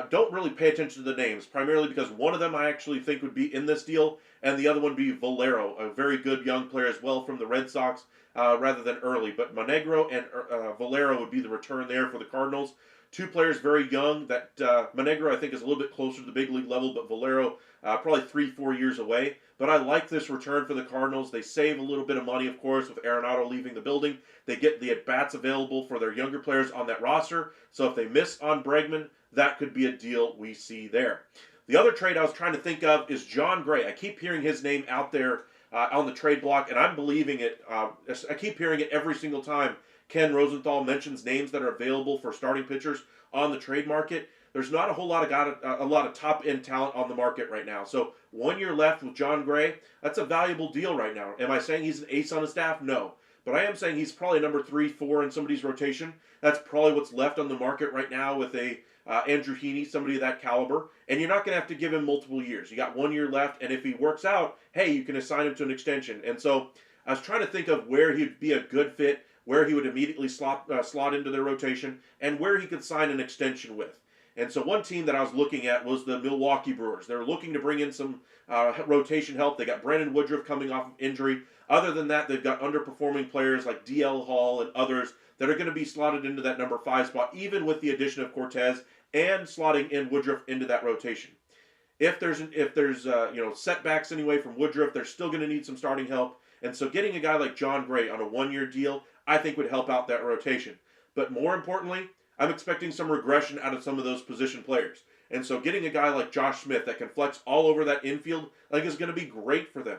Don't really pay attention to the names, primarily because one of them I actually think would be in this deal, and the other one would be Valero, a very good young player as well from the Red Sox, rather than early. But Monegro and Valero would be the return there for the Cardinals. 2 players very young. That Monegro, I think, is a little bit closer to the big league level, but Valero probably 3-4 years away. But I like this return for the Cardinals. They save a little bit of money, of course, with Arenado leaving the building. They get the at-bats available for their younger players on that roster. So if they miss on Bregman, that could be a deal we see there. The other trade I was trying to think of is John Gray. I keep hearing his name out there on the trade block, and I'm believing it. I keep hearing it every single time Ken Rosenthal mentions names that are available for starting pitchers on the trade market. There's not a whole lot of top-end talent on the market right now. So 1 year left with John Gray. That's a valuable deal right now. Am I saying he's an ace on his staff? No. But I am saying he's probably number 3, 4 in somebody's rotation. That's probably what's left on the market right now with a Andrew Heaney, somebody of that caliber. And you're not going to have to give him multiple years. You got 1 year left, and if he works out, hey, you can assign him to an extension. And so I was trying to think of where he'd be a good fit, where he would immediately slot into their rotation, and where he could sign an extension with. And so one team that I was looking at was the Milwaukee Brewers. They're looking to bring in some rotation help. They got Brandon Woodruff coming off of injury. Other than that, they've got underperforming players like D.L. Hall and others that are going to be slotted into that number 5 spot, even with the addition of Cortez and slotting in Woodruff into that rotation. If there's setbacks anyway from Woodruff, they're still going to need some starting help. And so getting a guy like John Gray on a 1 year deal, I think would help out that rotation. But more importantly, I'm expecting some regression out of some of those position players. And so getting a guy like Josh Smith that can flex all over that infield, I think is going to be great for them.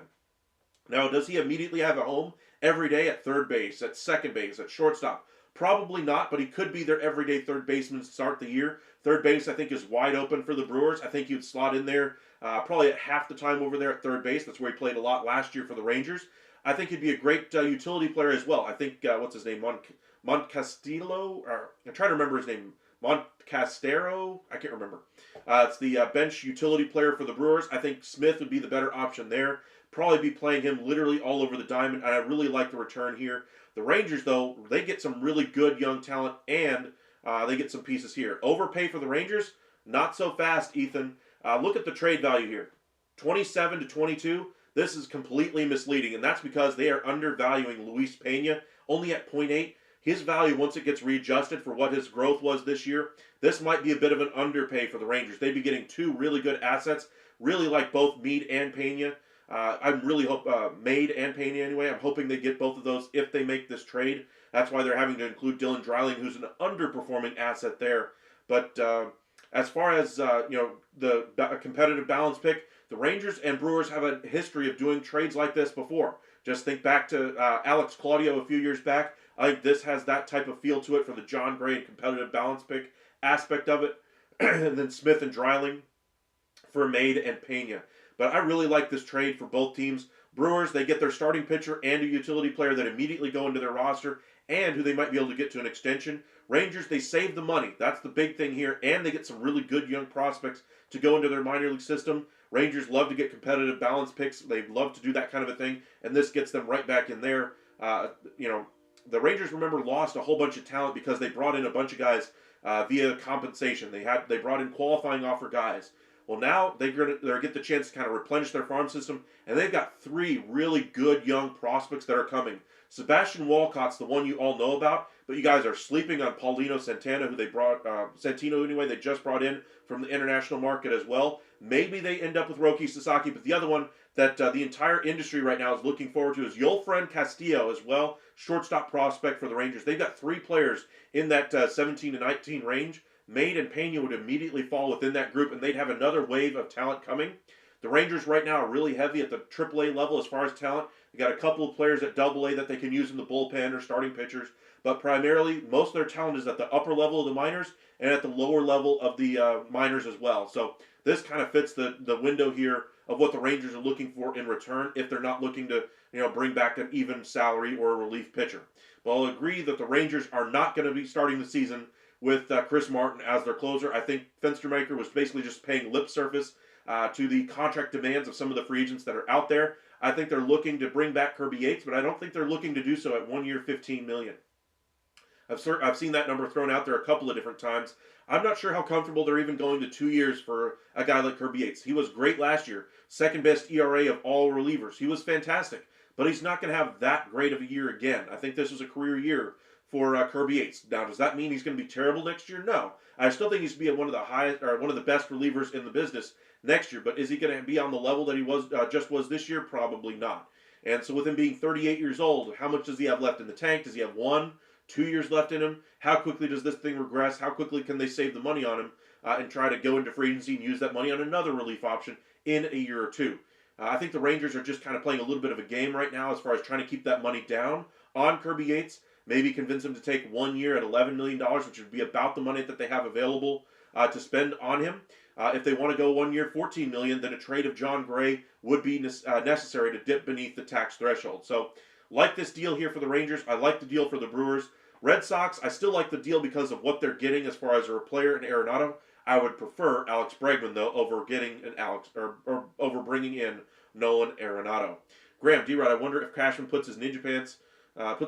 Now, does he immediately have a home every day at third base, at second base, at shortstop? Probably not, but he could be their everyday third baseman to start the year. Third base, I think, is wide open for the Brewers. I think he'd slot in there probably at half the time over there at third base. That's where he played a lot last year for the Rangers. I think he'd be a great utility player as well. I think, what's his name, Montcastillo, or I'm trying to remember his name, Montcastero, I can't remember. It's the bench utility player for the Brewers. I think Smith would be the better option there. Probably be playing him literally all over the diamond, and I really like the return here. The Rangers, though, they get some really good young talent, and they get some pieces here. Overpay for the Rangers? Not so fast, Ethan. Look at the trade value here. 27 to 22. This is completely misleading, and that's because they are undervaluing Luis Pena, only at 0.8. His value, once it gets readjusted for what his growth was this year, this might be a bit of an underpay for the Rangers. They'd be getting 2 really good assets, really like both Meade and Pena. I'm really Made and Pena anyway. I'm hoping they get both of those if they make this trade. That's why they're having to include Dylan Dreiling, who's an underperforming asset there. But as far as the competitive balance pick, the Rangers and Brewers have a history of doing trades like this before. Just think back to Alex Claudio a few years back. I think this has that type of feel to it for the John Gray competitive balance pick aspect of it. and then Smith and Dreiling for Made and Pena. But I really like this trade for both teams. Brewers, they get their starting pitcher and a utility player that immediately go into their roster and who they might be able to get to an extension. Rangers, they save the money. That's the big thing here. And they get some really good young prospects to go into their minor league system. Rangers love to get competitive balance picks. They love to do that kind of a thing. And this gets them right back in there. The Rangers, remember, lost a whole bunch of talent because they brought in a bunch of guys via compensation. They brought in qualifying offer guys. Well, now they're get the chance to kind of replenish their farm system, and they've got 3 really good young prospects that are coming. Sebastian Walcott's the one you all know about, but you guys are sleeping on Paulino Santana, who they brought, Santino anyway, they just brought in from the international market as well. Maybe they end up with Roki Sasaki, but the other one that the entire industry right now is looking forward to is Yolfren Castillo as well, shortstop prospect for the Rangers. They've got 3 players in that 17 to 19 range. Made and Pena would immediately fall within that group, and they'd have another wave of talent coming. The Rangers right now are really heavy at the AAA level as far as talent. They got a couple of players at AA that they can use in the bullpen or starting pitchers, but primarily most of their talent is at the upper level of the minors and at the lower level of the minors as well. So this kind of fits the window here of what the Rangers are looking for in return if they're not looking to bring back an even salary or a relief pitcher. But I'll agree that the Rangers are not going to be starting the season with Chris Martin as their closer. I think Fenstermaker was basically just paying lip service to the contract demands of some of the free agents that are out there. I think they're looking to bring back Kirby Yates, but I don't think they're looking to do so at 1 year, $15 million. I've seen that number thrown out there a couple of different times. I'm not sure how comfortable they're even going to 2 years for a guy like Kirby Yates. He was great last year, second best ERA of all relievers. He was fantastic, but he's not going to have that great of a year again. I think this was a career year for Kirby Yates. Now, does that mean he's going to be terrible next year? No. I still think he's going to be one of the highest or one of the best relievers in the business next year. But is he going to be on the level that he was this year? Probably not. And so with him being 38 years old, how much does he have left in the tank? Does he have 1, 2 years left in him? How quickly does this thing regress? How quickly can they save the money on him and try to go into free agency and use that money on another relief option in a year or two? I think the Rangers are just kind of playing a little bit of a game right now as far as trying to keep that money down on Kirby Yates. Maybe convince him to take 1 year at $11 million, which would be about the money that they have available to spend on him. If they want to go 1 year, $14 million, then a trade of John Gray would be necessary to dip beneath the tax threshold. So, like this deal here for the Rangers. I like the deal for the Brewers. Red Sox, I still like the deal because of what they're getting as far as a player in Arenado. I would prefer Alex Bregman though over getting an or over bringing in Nolan Arenado. Graham, D-Rod, I wonder if Cashman puts on his ninja pants, moves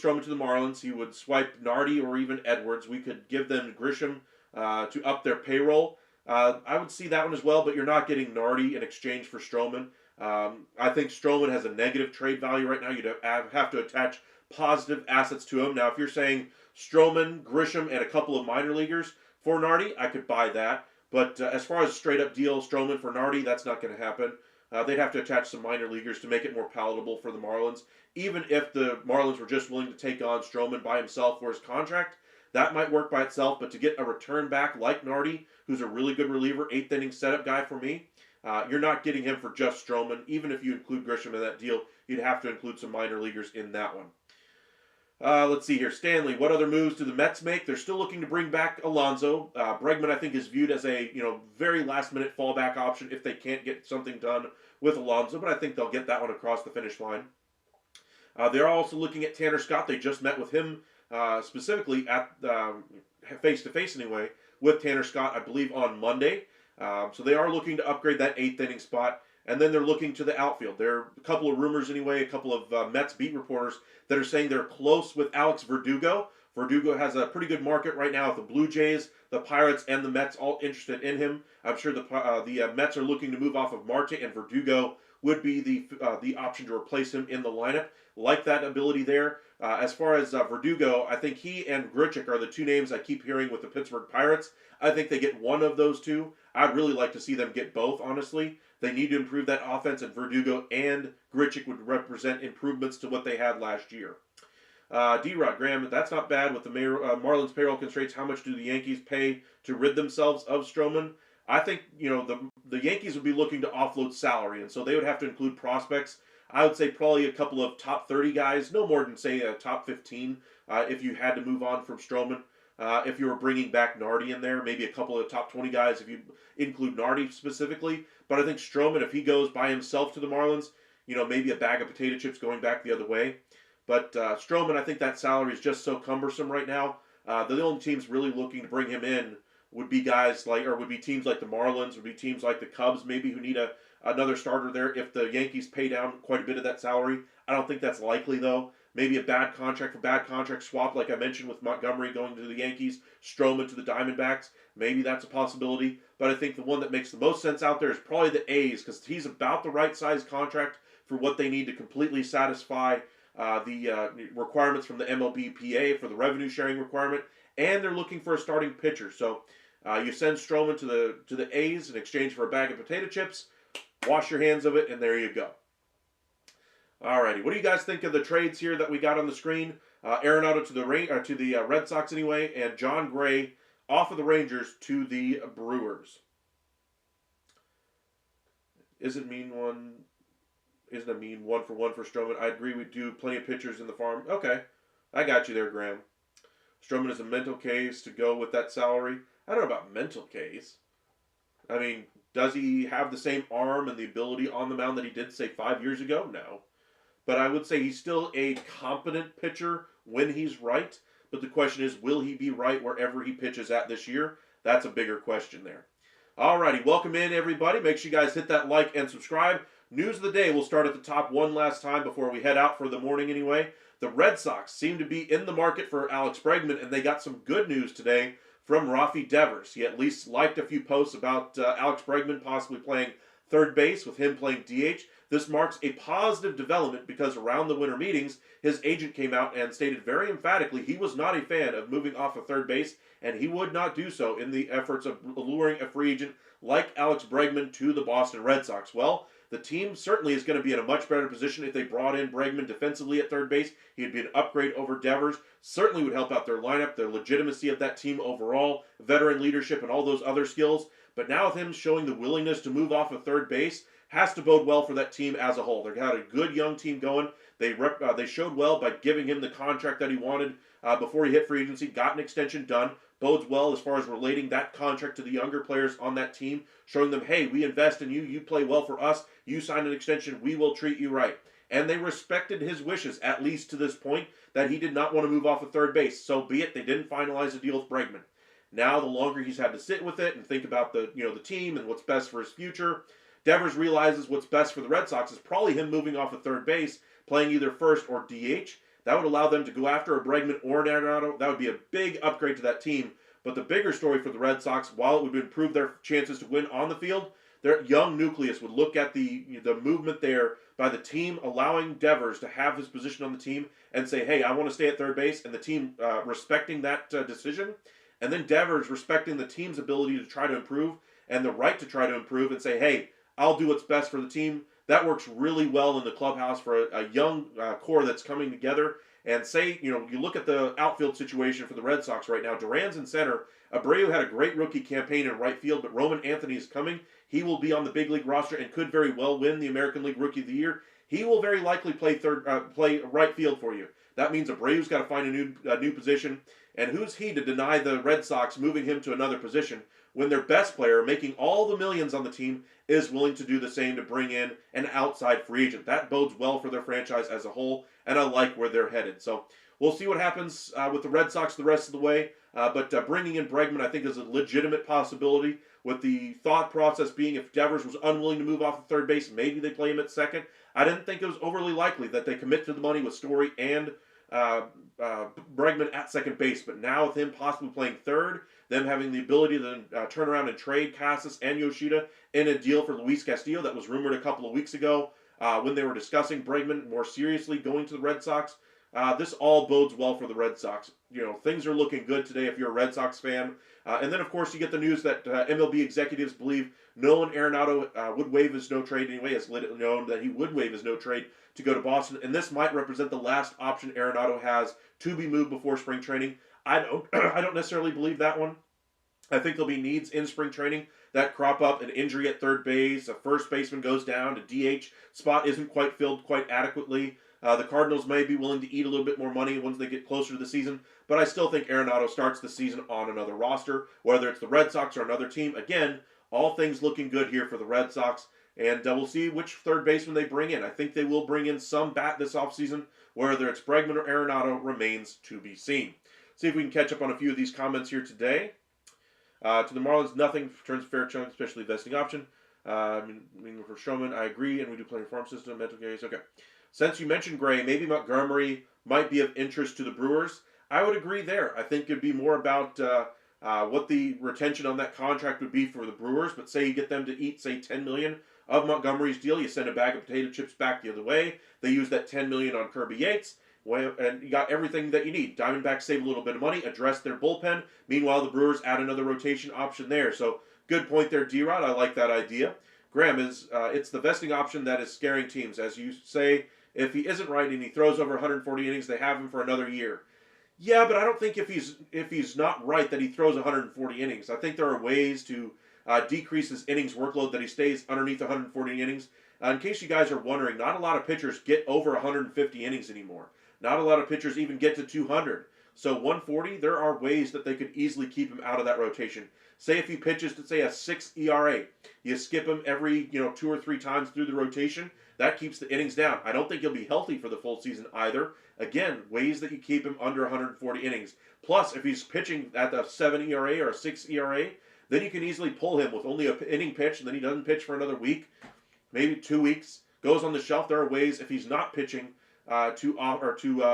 Stroman to the Marlins. He would swipe Nardi or even Edwards. We could give them Grisham to up their payroll. I would see that one as well, but you're not getting Nardi in exchange for Stroman. I think Stroman has a negative trade value right now. You'd have to attach positive assets to him. Now, if you're saying Stroman, Grisham, and a couple of minor leaguers for Nardi, I could buy that. But as far as straight up deal Stroman for Nardi, that's not going to happen. They'd have to attach some minor leaguers to make it more palatable for the Marlins. Even if the Marlins were just willing to take on Stroman by himself for his contract, that might work by itself. But to get a return back like Nardi, who's a really good reliever, 8th inning setup guy for me, you're not getting him for just Stroman. Even if you include Grisham in that deal, you'd have to include some minor leaguers in that one. Let's see here. Stanley, what other moves do the Mets make? They're still looking to bring back Alonso. Bregman, I think, is viewed as a very last-minute fallback option if they can't get something done with Alonso, but I think they'll get that one across the finish line. They're also looking at Tanner Scott. They just met with him specifically at face-to-face anyway with Tanner Scott, I believe, on Monday. So they are looking to upgrade that 8th inning spot. And then they're looking to the outfield. There are a couple of rumors anyway, a couple of Mets beat reporters that are saying they're close with Alex Verdugo. Verdugo has a pretty good market right now with the Blue Jays, the Pirates, and the Mets all interested in him. I'm sure the Mets are looking to move off of Marte, and Verdugo would be the option to replace him in the lineup. Like that ability there. As far as Verdugo, I think he and Grichuk are the 2 names I keep hearing with the Pittsburgh Pirates. I think they get one of those 2. I'd really like to see them get both, honestly. They need to improve that offense, and Verdugo and Grichuk would represent improvements to what they had last year. D-Rod, Graham, that's not bad with the Marlins payroll constraints. How much do the Yankees pay to rid themselves of Stroman? I think, the Yankees would be looking to offload salary, and so they would have to include prospects. I would say probably a couple of top 30 guys, no more than, say, a top 15 if you had to move on from Stroman. if you were bringing back Nardi in there, maybe a couple of top 20 guys if you include Nardi specifically. But I think Stroman, if he goes by himself to the Marlins, maybe a bag of potato chips going back the other way. But Stroman, I think that salary is just so cumbersome right now. The only teams really looking to bring him in would be would be teams like the Marlins, would be teams like the Cubs, maybe, who need another starter there if the Yankees pay down quite a bit of that salary. I don't think that's likely, though. Maybe a bad contract for bad contract swap, like I mentioned with Montgomery going to the Yankees, Stroman to the Diamondbacks. Maybe that's a possibility. But I think the one that makes the most sense out there is probably the A's, because he's about the right size contract for what they need to completely satisfy the requirements from the MLBPA for the revenue sharing requirement, and they're looking for a starting pitcher. So you send Stroman to the A's in exchange for a bag of potato chips, wash your hands of it, and there you go. Alrighty, what do you guys think of the trades here that we got on the screen? Arenado to the Red Sox anyway, and John Gray off of the Rangers to the Brewers. Isn't a mean one for one for Stroman? I agree, we do plenty of pitchers in the farm. Okay, I got you there, Graham. Stroman is a mental case to go with that salary. I don't know about mental case. I mean, does he have the same arm and the ability on the mound that he did, say, 5 years ago? No. But I would say he's still a competent pitcher when he's right. But the question is, will he be right wherever he pitches at this year? That's a bigger question there. Alrighty, welcome in, everybody. Make sure you guys hit that like and subscribe. News of the day, we'll start at the top one last time before we head out for the morning anyway. The Red Sox seem to be in the market for Alex Bregman, and they got some good news today from Rafi Devers. He at least liked a few posts about Alex Bregman possibly playing third base with him playing DH. This marks a positive development because around the winter meetings, his agent came out and stated very emphatically he was not a fan of moving off of third base, and he would not do so in the efforts of alluring a free agent like Alex Bregman to the Boston Red Sox. Well, the team certainly is going to be in a much better position if they brought in Bregman defensively at third base. He'd be an upgrade over Devers. Certainly would help out their lineup, their legitimacy of that team overall, veteran leadership, and all those other skills. But now with him showing the willingness to move off of third base, has to bode well for that team as a whole. They've got a good young team going. They showed well by giving him the contract that he wanted before he hit free agency, got an extension done. Bodes well as far as relating that contract to the younger players on that team, showing them, hey, we invest in you, you play well for us, you sign an extension, we will treat you right. And they respected his wishes, at least to this point, that he did not want to move off of third base. So be it, they didn't finalize the deal with Bregman. Now, the longer he's had to sit with it and think about the team and what's best for his future, Devers realizes what's best for the Red Sox is probably him moving off of third base, playing either first or DH. That would allow them to go after a Bregman or an Arenado. That would be a big upgrade to that team. But the bigger story for the Red Sox, while it would improve their chances to win on the field, their young nucleus would look at the movement there by the team allowing Devers to have his position on the team and say, hey, I want to stay at third base, and the team respecting that decision. And then Devers respecting the team's ability to try to improve and the right to try to improve and say, hey, I'll do what's best for the team. That works really well in the clubhouse for a young core that's coming together. And say, you look at the outfield situation for the Red Sox right now. Duran's in center. Abreu had a great rookie campaign in right field, but Roman Anthony is coming. He will be on the big league roster and could very well win the American League Rookie of the Year. He will very likely play right field for you. That means Abreu's got to find a new position. And who's he to deny the Red Sox moving him to another position when their best player, making all the millions on the team, is willing to do the same to bring in an outside free agent? That bodes well for their franchise as a whole, and I like where they're headed. So we'll see what happens with the Red Sox the rest of the way. But bringing in Bregman, I think, is a legitimate possibility, with the thought process being if Devers was unwilling to move off of third base, maybe they play him at second. I didn't think it was overly likely that they commit to the money with Story and Bregman at second base. But now with him possibly playing third, them having the ability to turn around and trade Casas and Yoshida in a deal for Luis Castillo that was rumored a couple of weeks ago when they were discussing Bregman more seriously going to the Red Sox. This all bodes well for the Red Sox. Things are looking good today if you're a Red Sox fan. And then, of course, you get the news that MLB executives believe Nolan Arenado would waive his no-trade anyway, has let it known that he would waive his no-trade to go to Boston. And this might represent the last option Arenado has to be moved before spring training. I don't necessarily believe that one. I think there'll be needs in spring training that crop up: an injury at third base, a first baseman goes down, a DH spot isn't quite filled quite adequately. The Cardinals may be willing to eat a little bit more money once they get closer to the season, but I still think Arenado starts the season on another roster, whether it's the Red Sox or another team. Again, all things looking good here for the Red Sox, and we'll see which third baseman they bring in. I think they will bring in some bat this offseason. Whether it's Bregman or Arenado remains to be seen. See if we can catch up on a few of these comments here today. To the Marlins, nothing turns fair chunk, especially vesting option. I mean, for Stroman, I agree, and we do play in farm system, mental case. Okay. Since you mentioned Gray, maybe Montgomery might be of interest to the Brewers. I would agree there. I think it'd be more about what the retention on that contract would be for the Brewers. But say you get them to eat, say, $10 million of Montgomery's deal, you send a bag of potato chips back the other way. They use that $10 million on Kirby Yates, and you got everything that you need. Diamondbacks save a little bit of money, address their bullpen. Meanwhile, the Brewers add another rotation option there. So good point there, D-Rod. I like that idea. Graham, it's the vesting option that is scaring teams. As you say, if he isn't right and he throws over 140 innings, they have him for another year. Yeah, but I don't think if he's not right that he throws 140 innings. I think there are ways to decrease his innings workload that he stays underneath 140 innings. In case you guys are wondering, not a lot of pitchers get over 150 innings anymore. Not a lot of pitchers even get to 200. So 140, there are ways that they could easily keep him out of that rotation. Say if he pitches to, say, a 6 ERA, you skip him every 2 or 3 times through the rotation. That keeps the innings down. I don't think he'll be healthy for the full season either. Again, ways that you keep him under 140 innings. Plus, if he's pitching at a 7 ERA or a 6 ERA, then you can easily pull him with only an inning pitch, and then he doesn't pitch for another week, maybe 2 weeks, goes on the shelf. There are ways, if he's not pitching, to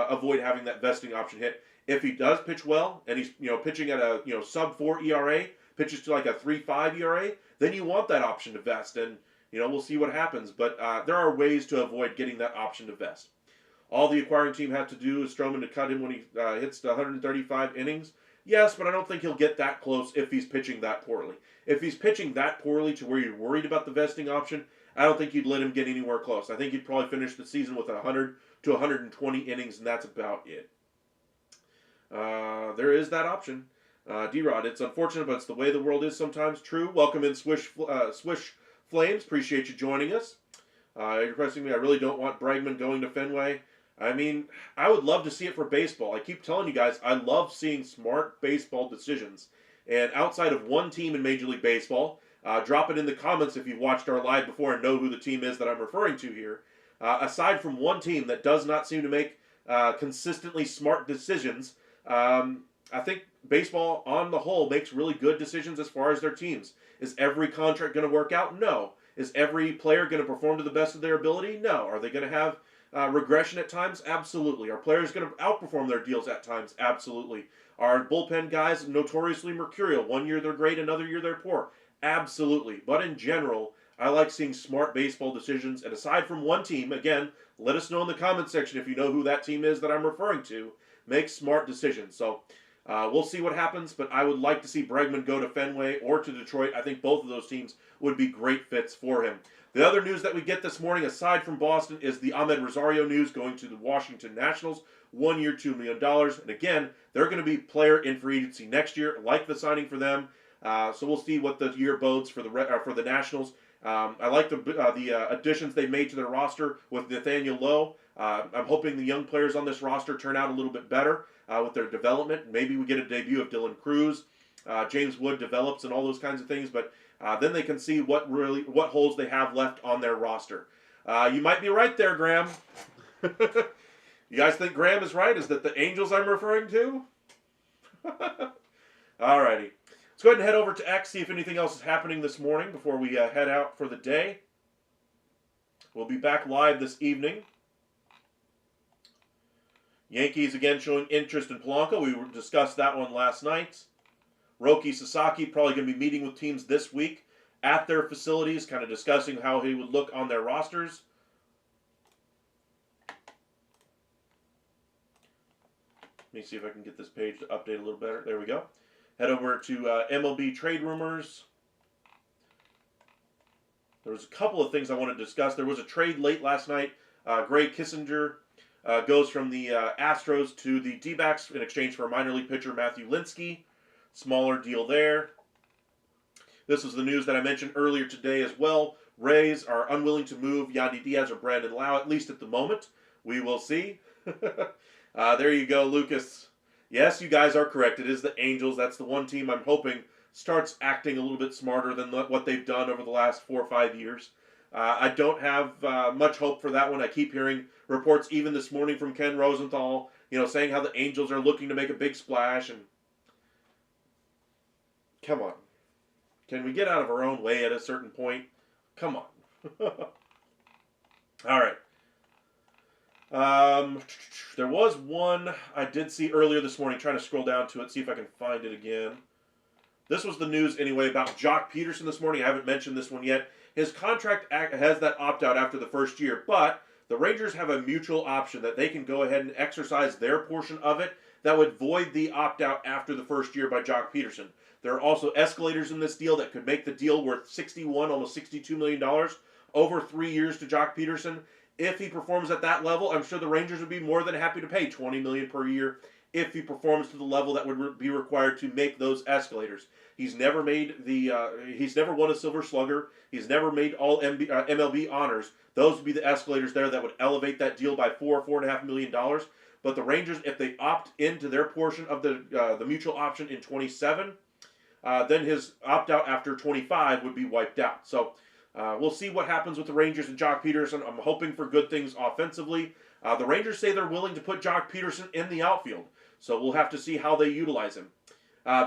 avoid having that vesting option hit. If he does pitch well, and he's pitching at a sub 4 ERA, pitches to like a 3.5 ERA, then you want that option to vest, and we'll see what happens. But there are ways to avoid getting that option to vest. All the acquiring team have to do is Stroman to cut him when he hits the 135 innings. Yes, but I don't think he'll get that close if he's pitching that poorly. If he's pitching that poorly to where you're worried about the vesting option, I don't think you'd let him get anywhere close. I think he'd probably finish the season with 100 to 120 innings, and that's about it. There is that option. D-Rod, it's unfortunate, but it's the way the world is sometimes. True. Welcome in, Swish Flames. Appreciate you joining us. You're pressing me. I really don't want Bregman going to Fenway. I mean, I would love to see it for baseball. I keep telling you guys, I love seeing smart baseball decisions. And outside of one team in Major League Baseball, drop it in the comments if you've watched our live before and know who the team is that I'm referring to here. Aside from one team that does not seem to make consistently smart decisions, I think baseball on the whole makes really good decisions as far as their teams. Is every contract going to work out? No. Is every player going to perform to the best of their ability? No. Are they going to have regression at times? Absolutely. Are players going to outperform their deals at times? Absolutely. Are bullpen guys notoriously mercurial? One year they're great, another year they're poor? Absolutely. But in general, I like seeing smart baseball decisions. And aside from one team, again, let us know in the comment section if you know who that team is that I'm referring to. Make smart decisions. So we'll see what happens, but I would like to see Bregman go to Fenway or to Detroit. I think both of those teams would be great fits for him. The other news that we get this morning, aside from Boston, is the Ahmed Rosario news going to the Washington Nationals. 1 year, $2 million. And again, they're going to be player in free agency next year. Like the signing for them. So we'll see what the year bodes for the Nationals. I like the additions they made to their roster with Nathaniel Lowe. I'm hoping the young players on this roster turn out a little bit better with their development. Maybe we get a debut of Dylan Cruz. James Wood develops and all those kinds of things. But then they can see what holes they have left on their roster. You might be right there, Graham. You guys think Graham is right? Is that the Angels I'm referring to? Alrighty. Let's go ahead and head over to X, see if anything else is happening this morning before we head out for the day. We'll be back live this evening. Yankees again showing interest in Polanco. We discussed that one last night. Roki Sasaki probably going to be meeting with teams this week at their facilities, kind of discussing how he would look on their rosters. Let me see if I can get this page to update a little better. There we go. Head over to MLB trade rumors. There was a couple of things I wanted to discuss. There was a trade late last night. Gray Kissinger goes from the Astros to the D-backs in exchange for a minor league pitcher, Matthew Linsky. Smaller deal there. This is the news that I mentioned earlier today as well. Rays are unwilling to move Yandy Diaz or Brandon Lau, at least at the moment. We will see. There you go, Lucas. Yes, you guys are correct. It is the Angels. That's the one team I'm hoping starts acting a little bit smarter than what they've done over the last 4 or 5 years. I don't have much hope for that one. I keep hearing reports, even this morning, from Ken Rosenthal, saying how the Angels are looking to make a big splash. And come on, can we get out of our own way at a certain point? Come on. All right. There was one I did see earlier this morning. Trying to scroll down to it, see if I can find it again. This was the news anyway about Jock Peterson this morning. I haven't mentioned this one yet. His contract has that opt-out after the first year, but the Rangers have a mutual option that they can go ahead and exercise their portion of it that would void the opt-out after the first year by Jock Peterson. There are also escalators in this deal that could make the deal worth $61, almost $62 million over 3 years to Jock Peterson. If he performs at that level, I'm sure the Rangers would be more than happy to pay $20 million per year if he performs to the level that would be required to make those escalators. He's never made he's never won a Silver Slugger. He's never made all MLB honors. Those would be the escalators there that would elevate that deal by $4.5 million. But the Rangers, if they opt into their portion of the mutual option in 27, then his opt out after 25 would be wiped out. So we'll see what happens with the Rangers and Jock Peterson. I'm hoping for good things offensively. The Rangers say they're willing to put Jock Peterson in the outfield, so we'll have to see how they utilize him.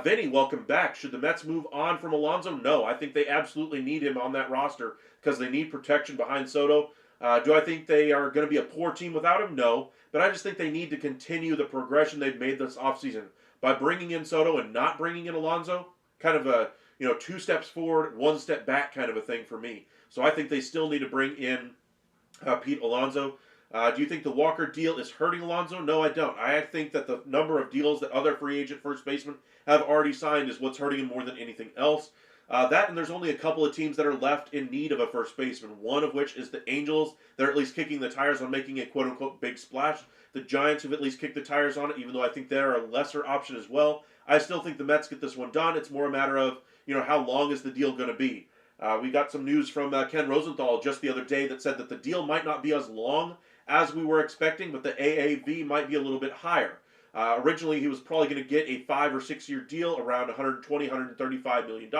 Vinny, welcome back. Should the Mets move on from Alonso? No, I think they absolutely need him on that roster because they need protection behind Soto. Do I think they are going to be a poor team without him? No, but I just think they need to continue the progression they've made this offseason by bringing in Soto and not bringing in Alonso. Kind of a 2 steps forward, 1 step back kind of a thing for me. So I think they still need to bring in Pete Alonso. Do you think the Walker deal is hurting Alonso? No, I don't. I think that the number of deals that other free agent first basemen have already signed is what's hurting him more than anything else. That and there's only a couple of teams that are left in need of a first baseman, one of which is the Angels. They're at least kicking the tires on making a quote-unquote big splash. The Giants have at least kicked the tires on it, even though I think they're a lesser option as well. I still think the Mets get this one done. It's more a matter of, how long is the deal going to be? We got some news from Ken Rosenthal just the other day that said that the deal might not be as long as we were expecting, but the AAV might be a little bit higher. Originally, he was probably going to get a 5 or 6 year deal around $120, $135 million.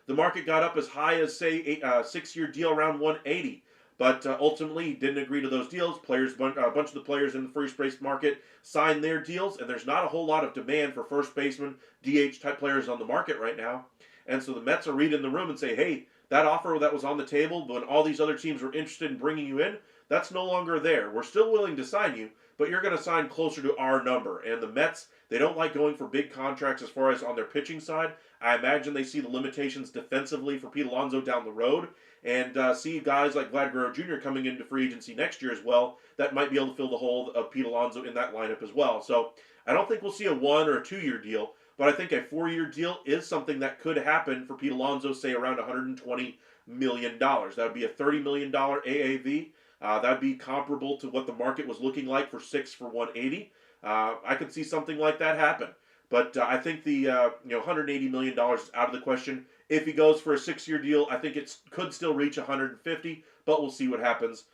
The market got up as high as, say, a 6-year deal around $180. But ultimately, he didn't agree to those deals. A bunch of the players in the first base market signed their deals, and there's not a whole lot of demand for first baseman, DH-type players on the market right now. And so the Mets are reading the room and say, hey, that offer that was on the table when all these other teams were interested in bringing you in, that's no longer there. We're still willing to sign you, but you're going to sign closer to our number. And the Mets, they don't like going for big contracts as far as on their pitching side. I imagine they see the limitations defensively for Pete Alonso down the road, and see guys like Vlad Guerrero Jr. coming into free agency next year as well that might be able to fill the hole of Pete Alonso in that lineup as well. So I don't think we'll see a 1 or a 2 year deal, but I think a 4-year deal is something that could happen for Pete Alonso, say around $120 million. That would be a $30 million AAV. That would be comparable to what the market was looking like for 6 for 180. I could see something like that happen. But I think the $180 million is out of the question. If he goes for a 6-year deal, I think it could still reach 150, but we'll see what happens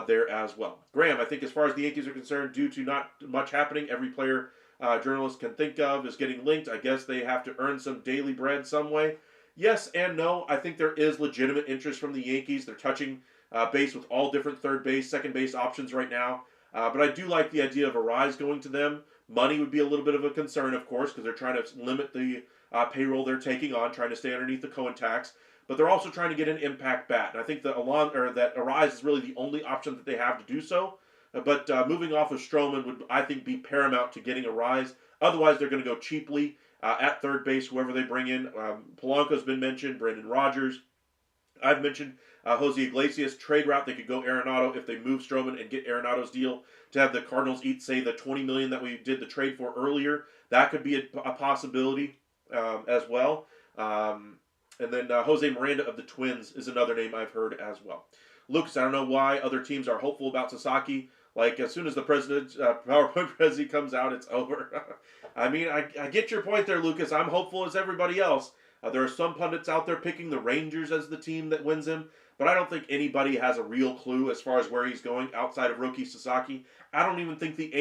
there as well. Graham, I think as far as the Yankees are concerned, due to not much happening, every player journalists can think of is getting linked. I guess they have to earn some daily bread some way. Yes and no. I think there is legitimate interest from the Yankees. They're touching base with all different third base, second base options right now. But I do like the idea of Arise going to them. Money would be a little bit of a concern, of course, because they're trying to limit the payroll they're taking on, trying to stay underneath the Cohen tax. But they're also trying to get an impact bat. And I think that Arise is really the only option that they have to do so. But moving off of Stroman would, I think, be paramount to getting Arise. Otherwise, they're going to go cheaply at third base, whoever they bring in. Polanco's been mentioned, Brendan Rodgers. I've mentioned Jose Iglesias trade route. They could go Arenado if they move Stroman and get Arenado's deal to have the Cardinals eat, say, the $20 million that we did the trade for earlier. That could be a possibility as well. And then Jose Miranda of the Twins is another name I've heard as well. Lucas, I don't know why other teams are hopeful about Sasaki. Like, as soon as the president's PowerPoint president comes out, it's over. I mean, I get your point there, Lucas. I'm hopeful as everybody else. There are some pundits out there picking the Rangers as the team that wins him. but I don't think anybody has a real clue as far as where he's going outside of Roki Sasaki. I don't even think the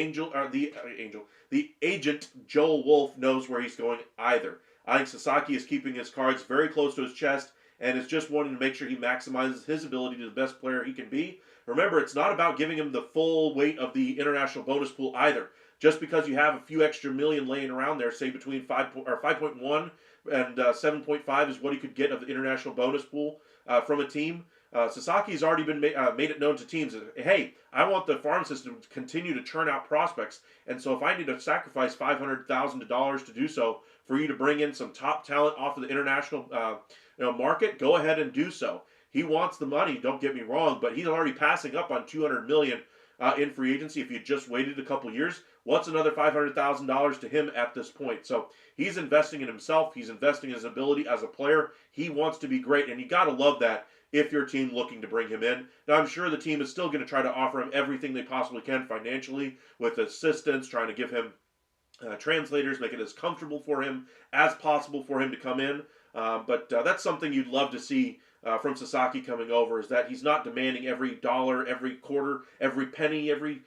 agent Joel Wolf knows where he's going either. I think Sasaki is keeping his cards very close to his chest and is just wanting to make sure he maximizes his ability to the best player he can be. Remember, it's not about giving him the full weight of the international bonus pool either. Just because you have a few extra million laying around there, say between 5.1 and 7.5 is what he could get of the international bonus pool from a team. Sasaki's already been made it known to teams that, hey, I want the farm system to continue to churn out prospects, and so if I need to sacrifice $500,000 to do so for you to bring in some top talent off of the international market, go ahead and do so. He wants the money, don't get me wrong, but he's already passing up on $200 million in free agency. If you just waited a couple years, what's another $500,000 to him at this point? So he's investing in himself. He's investing in his ability as a player. He wants to be great, and you got to love that if your team looking to bring him in. Now, I'm sure the team is still going to try to offer him everything they possibly can financially with assistance, trying to give him translators, make it as comfortable for him as possible for him to come in. But that's something you'd love to see from Sasaki coming over, is that he's not demanding every dollar, every quarter, every penny, every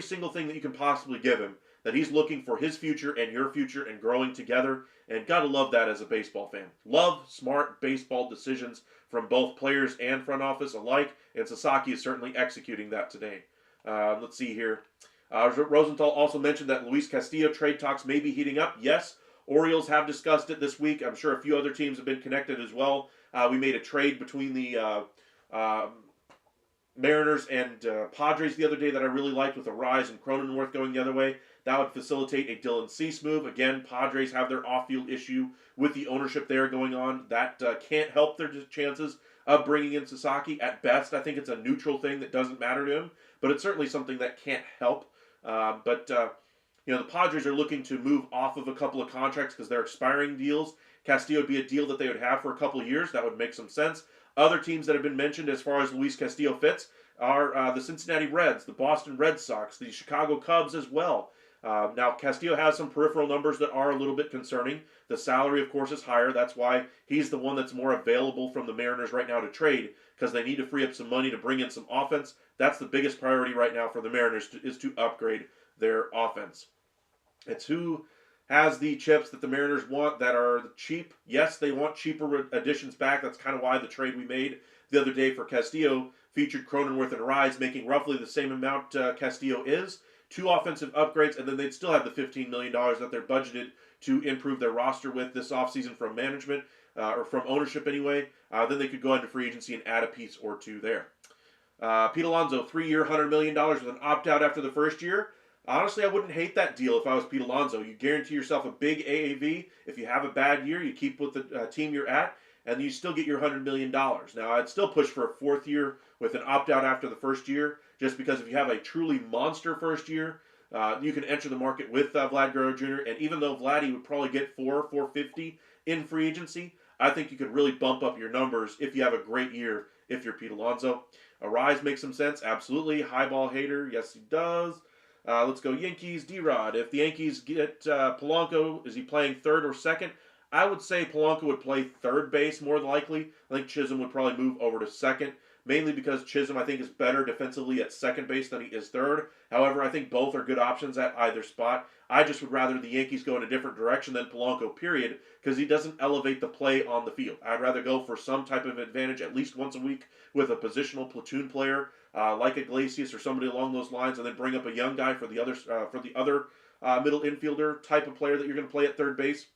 single thing that you can possibly give him. That he's looking for his future and your future and growing together. And gotta love that as a baseball fan. Love smart baseball decisions from both players and front office alike. And Sasaki is certainly executing that today. Let's see here. Rosenthal also mentioned that Luis Castillo trade talks may be heating up. Yes, Orioles have discussed it this week. I'm sure a few other teams have been connected as well. We made a trade between the Mariners and Padres the other day that I really liked, with Arise and Cronenworth going the other way. That would facilitate a Dylan Cease move. Again, Padres have their off-field issue with the ownership there going on. That can't help their chances of bringing in Sasaki. At best, I think it's a neutral thing that doesn't matter to him, but it's certainly something that can't help. The Padres are looking to move off of a couple of contracts because they're expiring deals. Castillo would be a deal that they would have for a couple of years. That would make some sense. Other teams that have been mentioned as far as Luis Castillo fits are the Cincinnati Reds, the Boston Red Sox, the Chicago Cubs as well. Now, Castillo has some peripheral numbers that are a little bit concerning. The salary, of course, is higher. That's why he's the one that's more available from the Mariners right now to trade, because they need to free up some money to bring in some offense. That's the biggest priority right now for the Mariners, is to upgrade their offense. It's who has the chips that the Mariners want that are cheap. Yes, they want cheaper additions back. That's kind of why the trade we made the other day for Castillo featured Cronenworth and Rise, making roughly the same amount Castillo is. 2 offensive upgrades, and then they'd still have the $15 million that they're budgeted to improve their roster with this offseason from management, or from ownership anyway. Then they could go into free agency and add a piece or two there. Pete Alonso, 3-year, $100 million with an opt-out after the first year. Honestly, I wouldn't hate that deal if I was Pete Alonso. You guarantee yourself a big AAV. If you have a bad year, you keep with the team you're at, and you still get your $100 million. Now, I'd still push for a 4th year with an opt-out after the first year, just because if you have a truly monster first year, you can enter the market with Vlad Guerrero Jr., and even though Vladdy would probably get $450 in free agency, I think you could really bump up your numbers if you have a great year if you're Pete Alonso. Arise makes some sense, absolutely. High ball hater, yes he does. Let's go Yankees, D-Rod. If the Yankees get Polanco, is he playing third or second? I would say Polanco would play third base more than likely. I think Chisholm would probably move over to second, mainly because Chisholm, I think, is better defensively at second base than he is third. However, I think both are good options at either spot. I just would rather the Yankees go in a different direction than Polanco, period, because he doesn't elevate the play on the field. I'd rather go for some type of advantage at least once a week with a positional platoon player like Iglesias or somebody along those lines, and then bring up a young guy for the other middle infielder type of player that you're going to play at third base.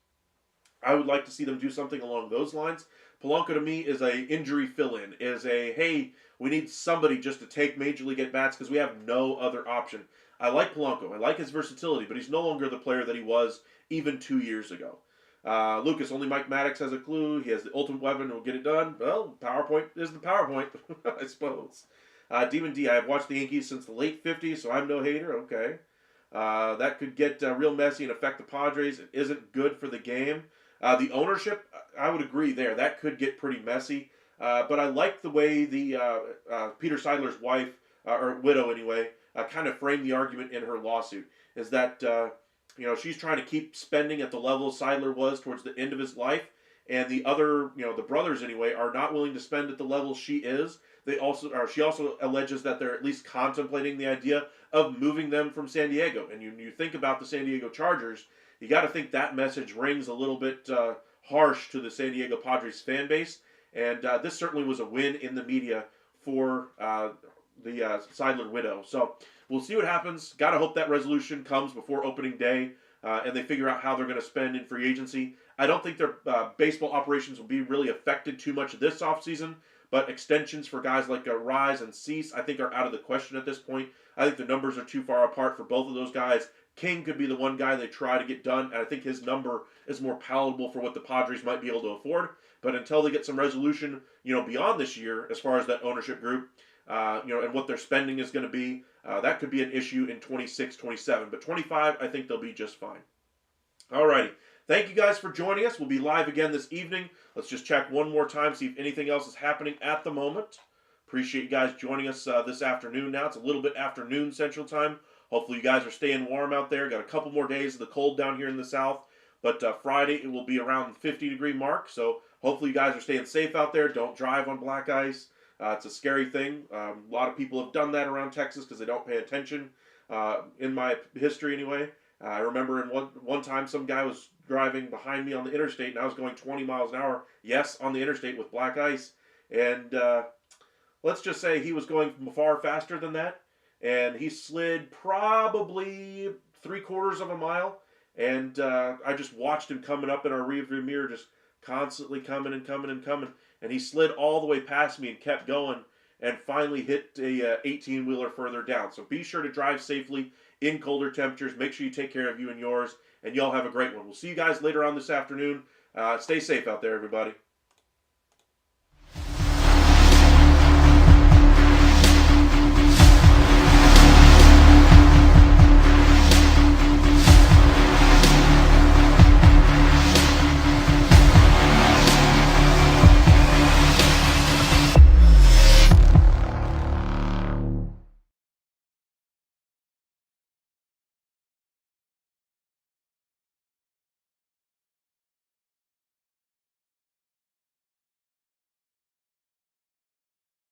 I would like to see them do something along those lines. Polanco to me is a injury fill-in, is a, hey, we need somebody just to take major league at-bats because we have no other option. I like Polanco. I like his versatility, but he's no longer the player that he was even 2 years ago. Lucas, only Mike Maddox has a clue. He has the ultimate weapon and will get it done. Well, PowerPoint is the PowerPoint, I suppose. Demon D, I have watched the Yankees since the late 50s, so I'm no hater. Okay. That could get real messy and affect the Padres. It isn't good for the game. The ownership, I would agree there. That could get pretty messy. But I like the way the Peter Seidler's wife, or widow anyway, kind of framed the argument in her lawsuit. Is that, she's trying to keep spending at the level Seidler was towards the end of his life. and the other, the brothers anyway, are not willing to spend at the level she is. She also alleges that they're at least contemplating the idea of moving them from San Diego. And you think about the San Diego Chargers, you got to think that message rings a little bit harsh to the San Diego Padres fan base. And this certainly was a win in the media for the Seidler widow. So we'll see what happens. Got to hope that resolution comes before opening day, and they figure out how they're going to spend in free agency. I don't think their baseball operations will be really affected too much this offseason, but extensions for guys like Rise and Cease, I think, are out of the question at this point. I think the numbers are too far apart for both of those guys. King could be the one guy they try to get done, and I think his number is more palatable for what the Padres might be able to afford. But until they get some resolution, beyond this year, as far as that ownership group, and what their spending is going to be, that could be an issue in 26, 27. But 25, I think they'll be just fine. Alrighty. Thank you guys for joining us. We'll be live again this evening. Let's just check one more time, see if anything else is happening at the moment. Appreciate you guys joining us this afternoon now. It's a little bit afternoon Central Time. Hopefully you guys are staying warm out there. Got a couple more days of the cold down here in the south. But Friday, it will be around the 50-degree mark. So hopefully you guys are staying safe out there. Don't drive on black ice. It's a scary thing. A lot of people have done that around Texas because they don't pay attention. In my history anyway. I remember in one time some guy was driving behind me on the interstate and I was going 20 miles an hour. Yes, on the interstate with black ice. And let's just say he was going far faster than that. And he slid probably 3/4 of a mile. And I just watched him coming up in our rearview mirror, just constantly coming and coming and coming. And he slid all the way past me and kept going and finally hit a 18-wheeler further down. So be sure to drive safely in colder temperatures. Make sure you take care of you and yours. And y'all have a great one. We'll see you guys later on this afternoon. Stay safe out there, everybody.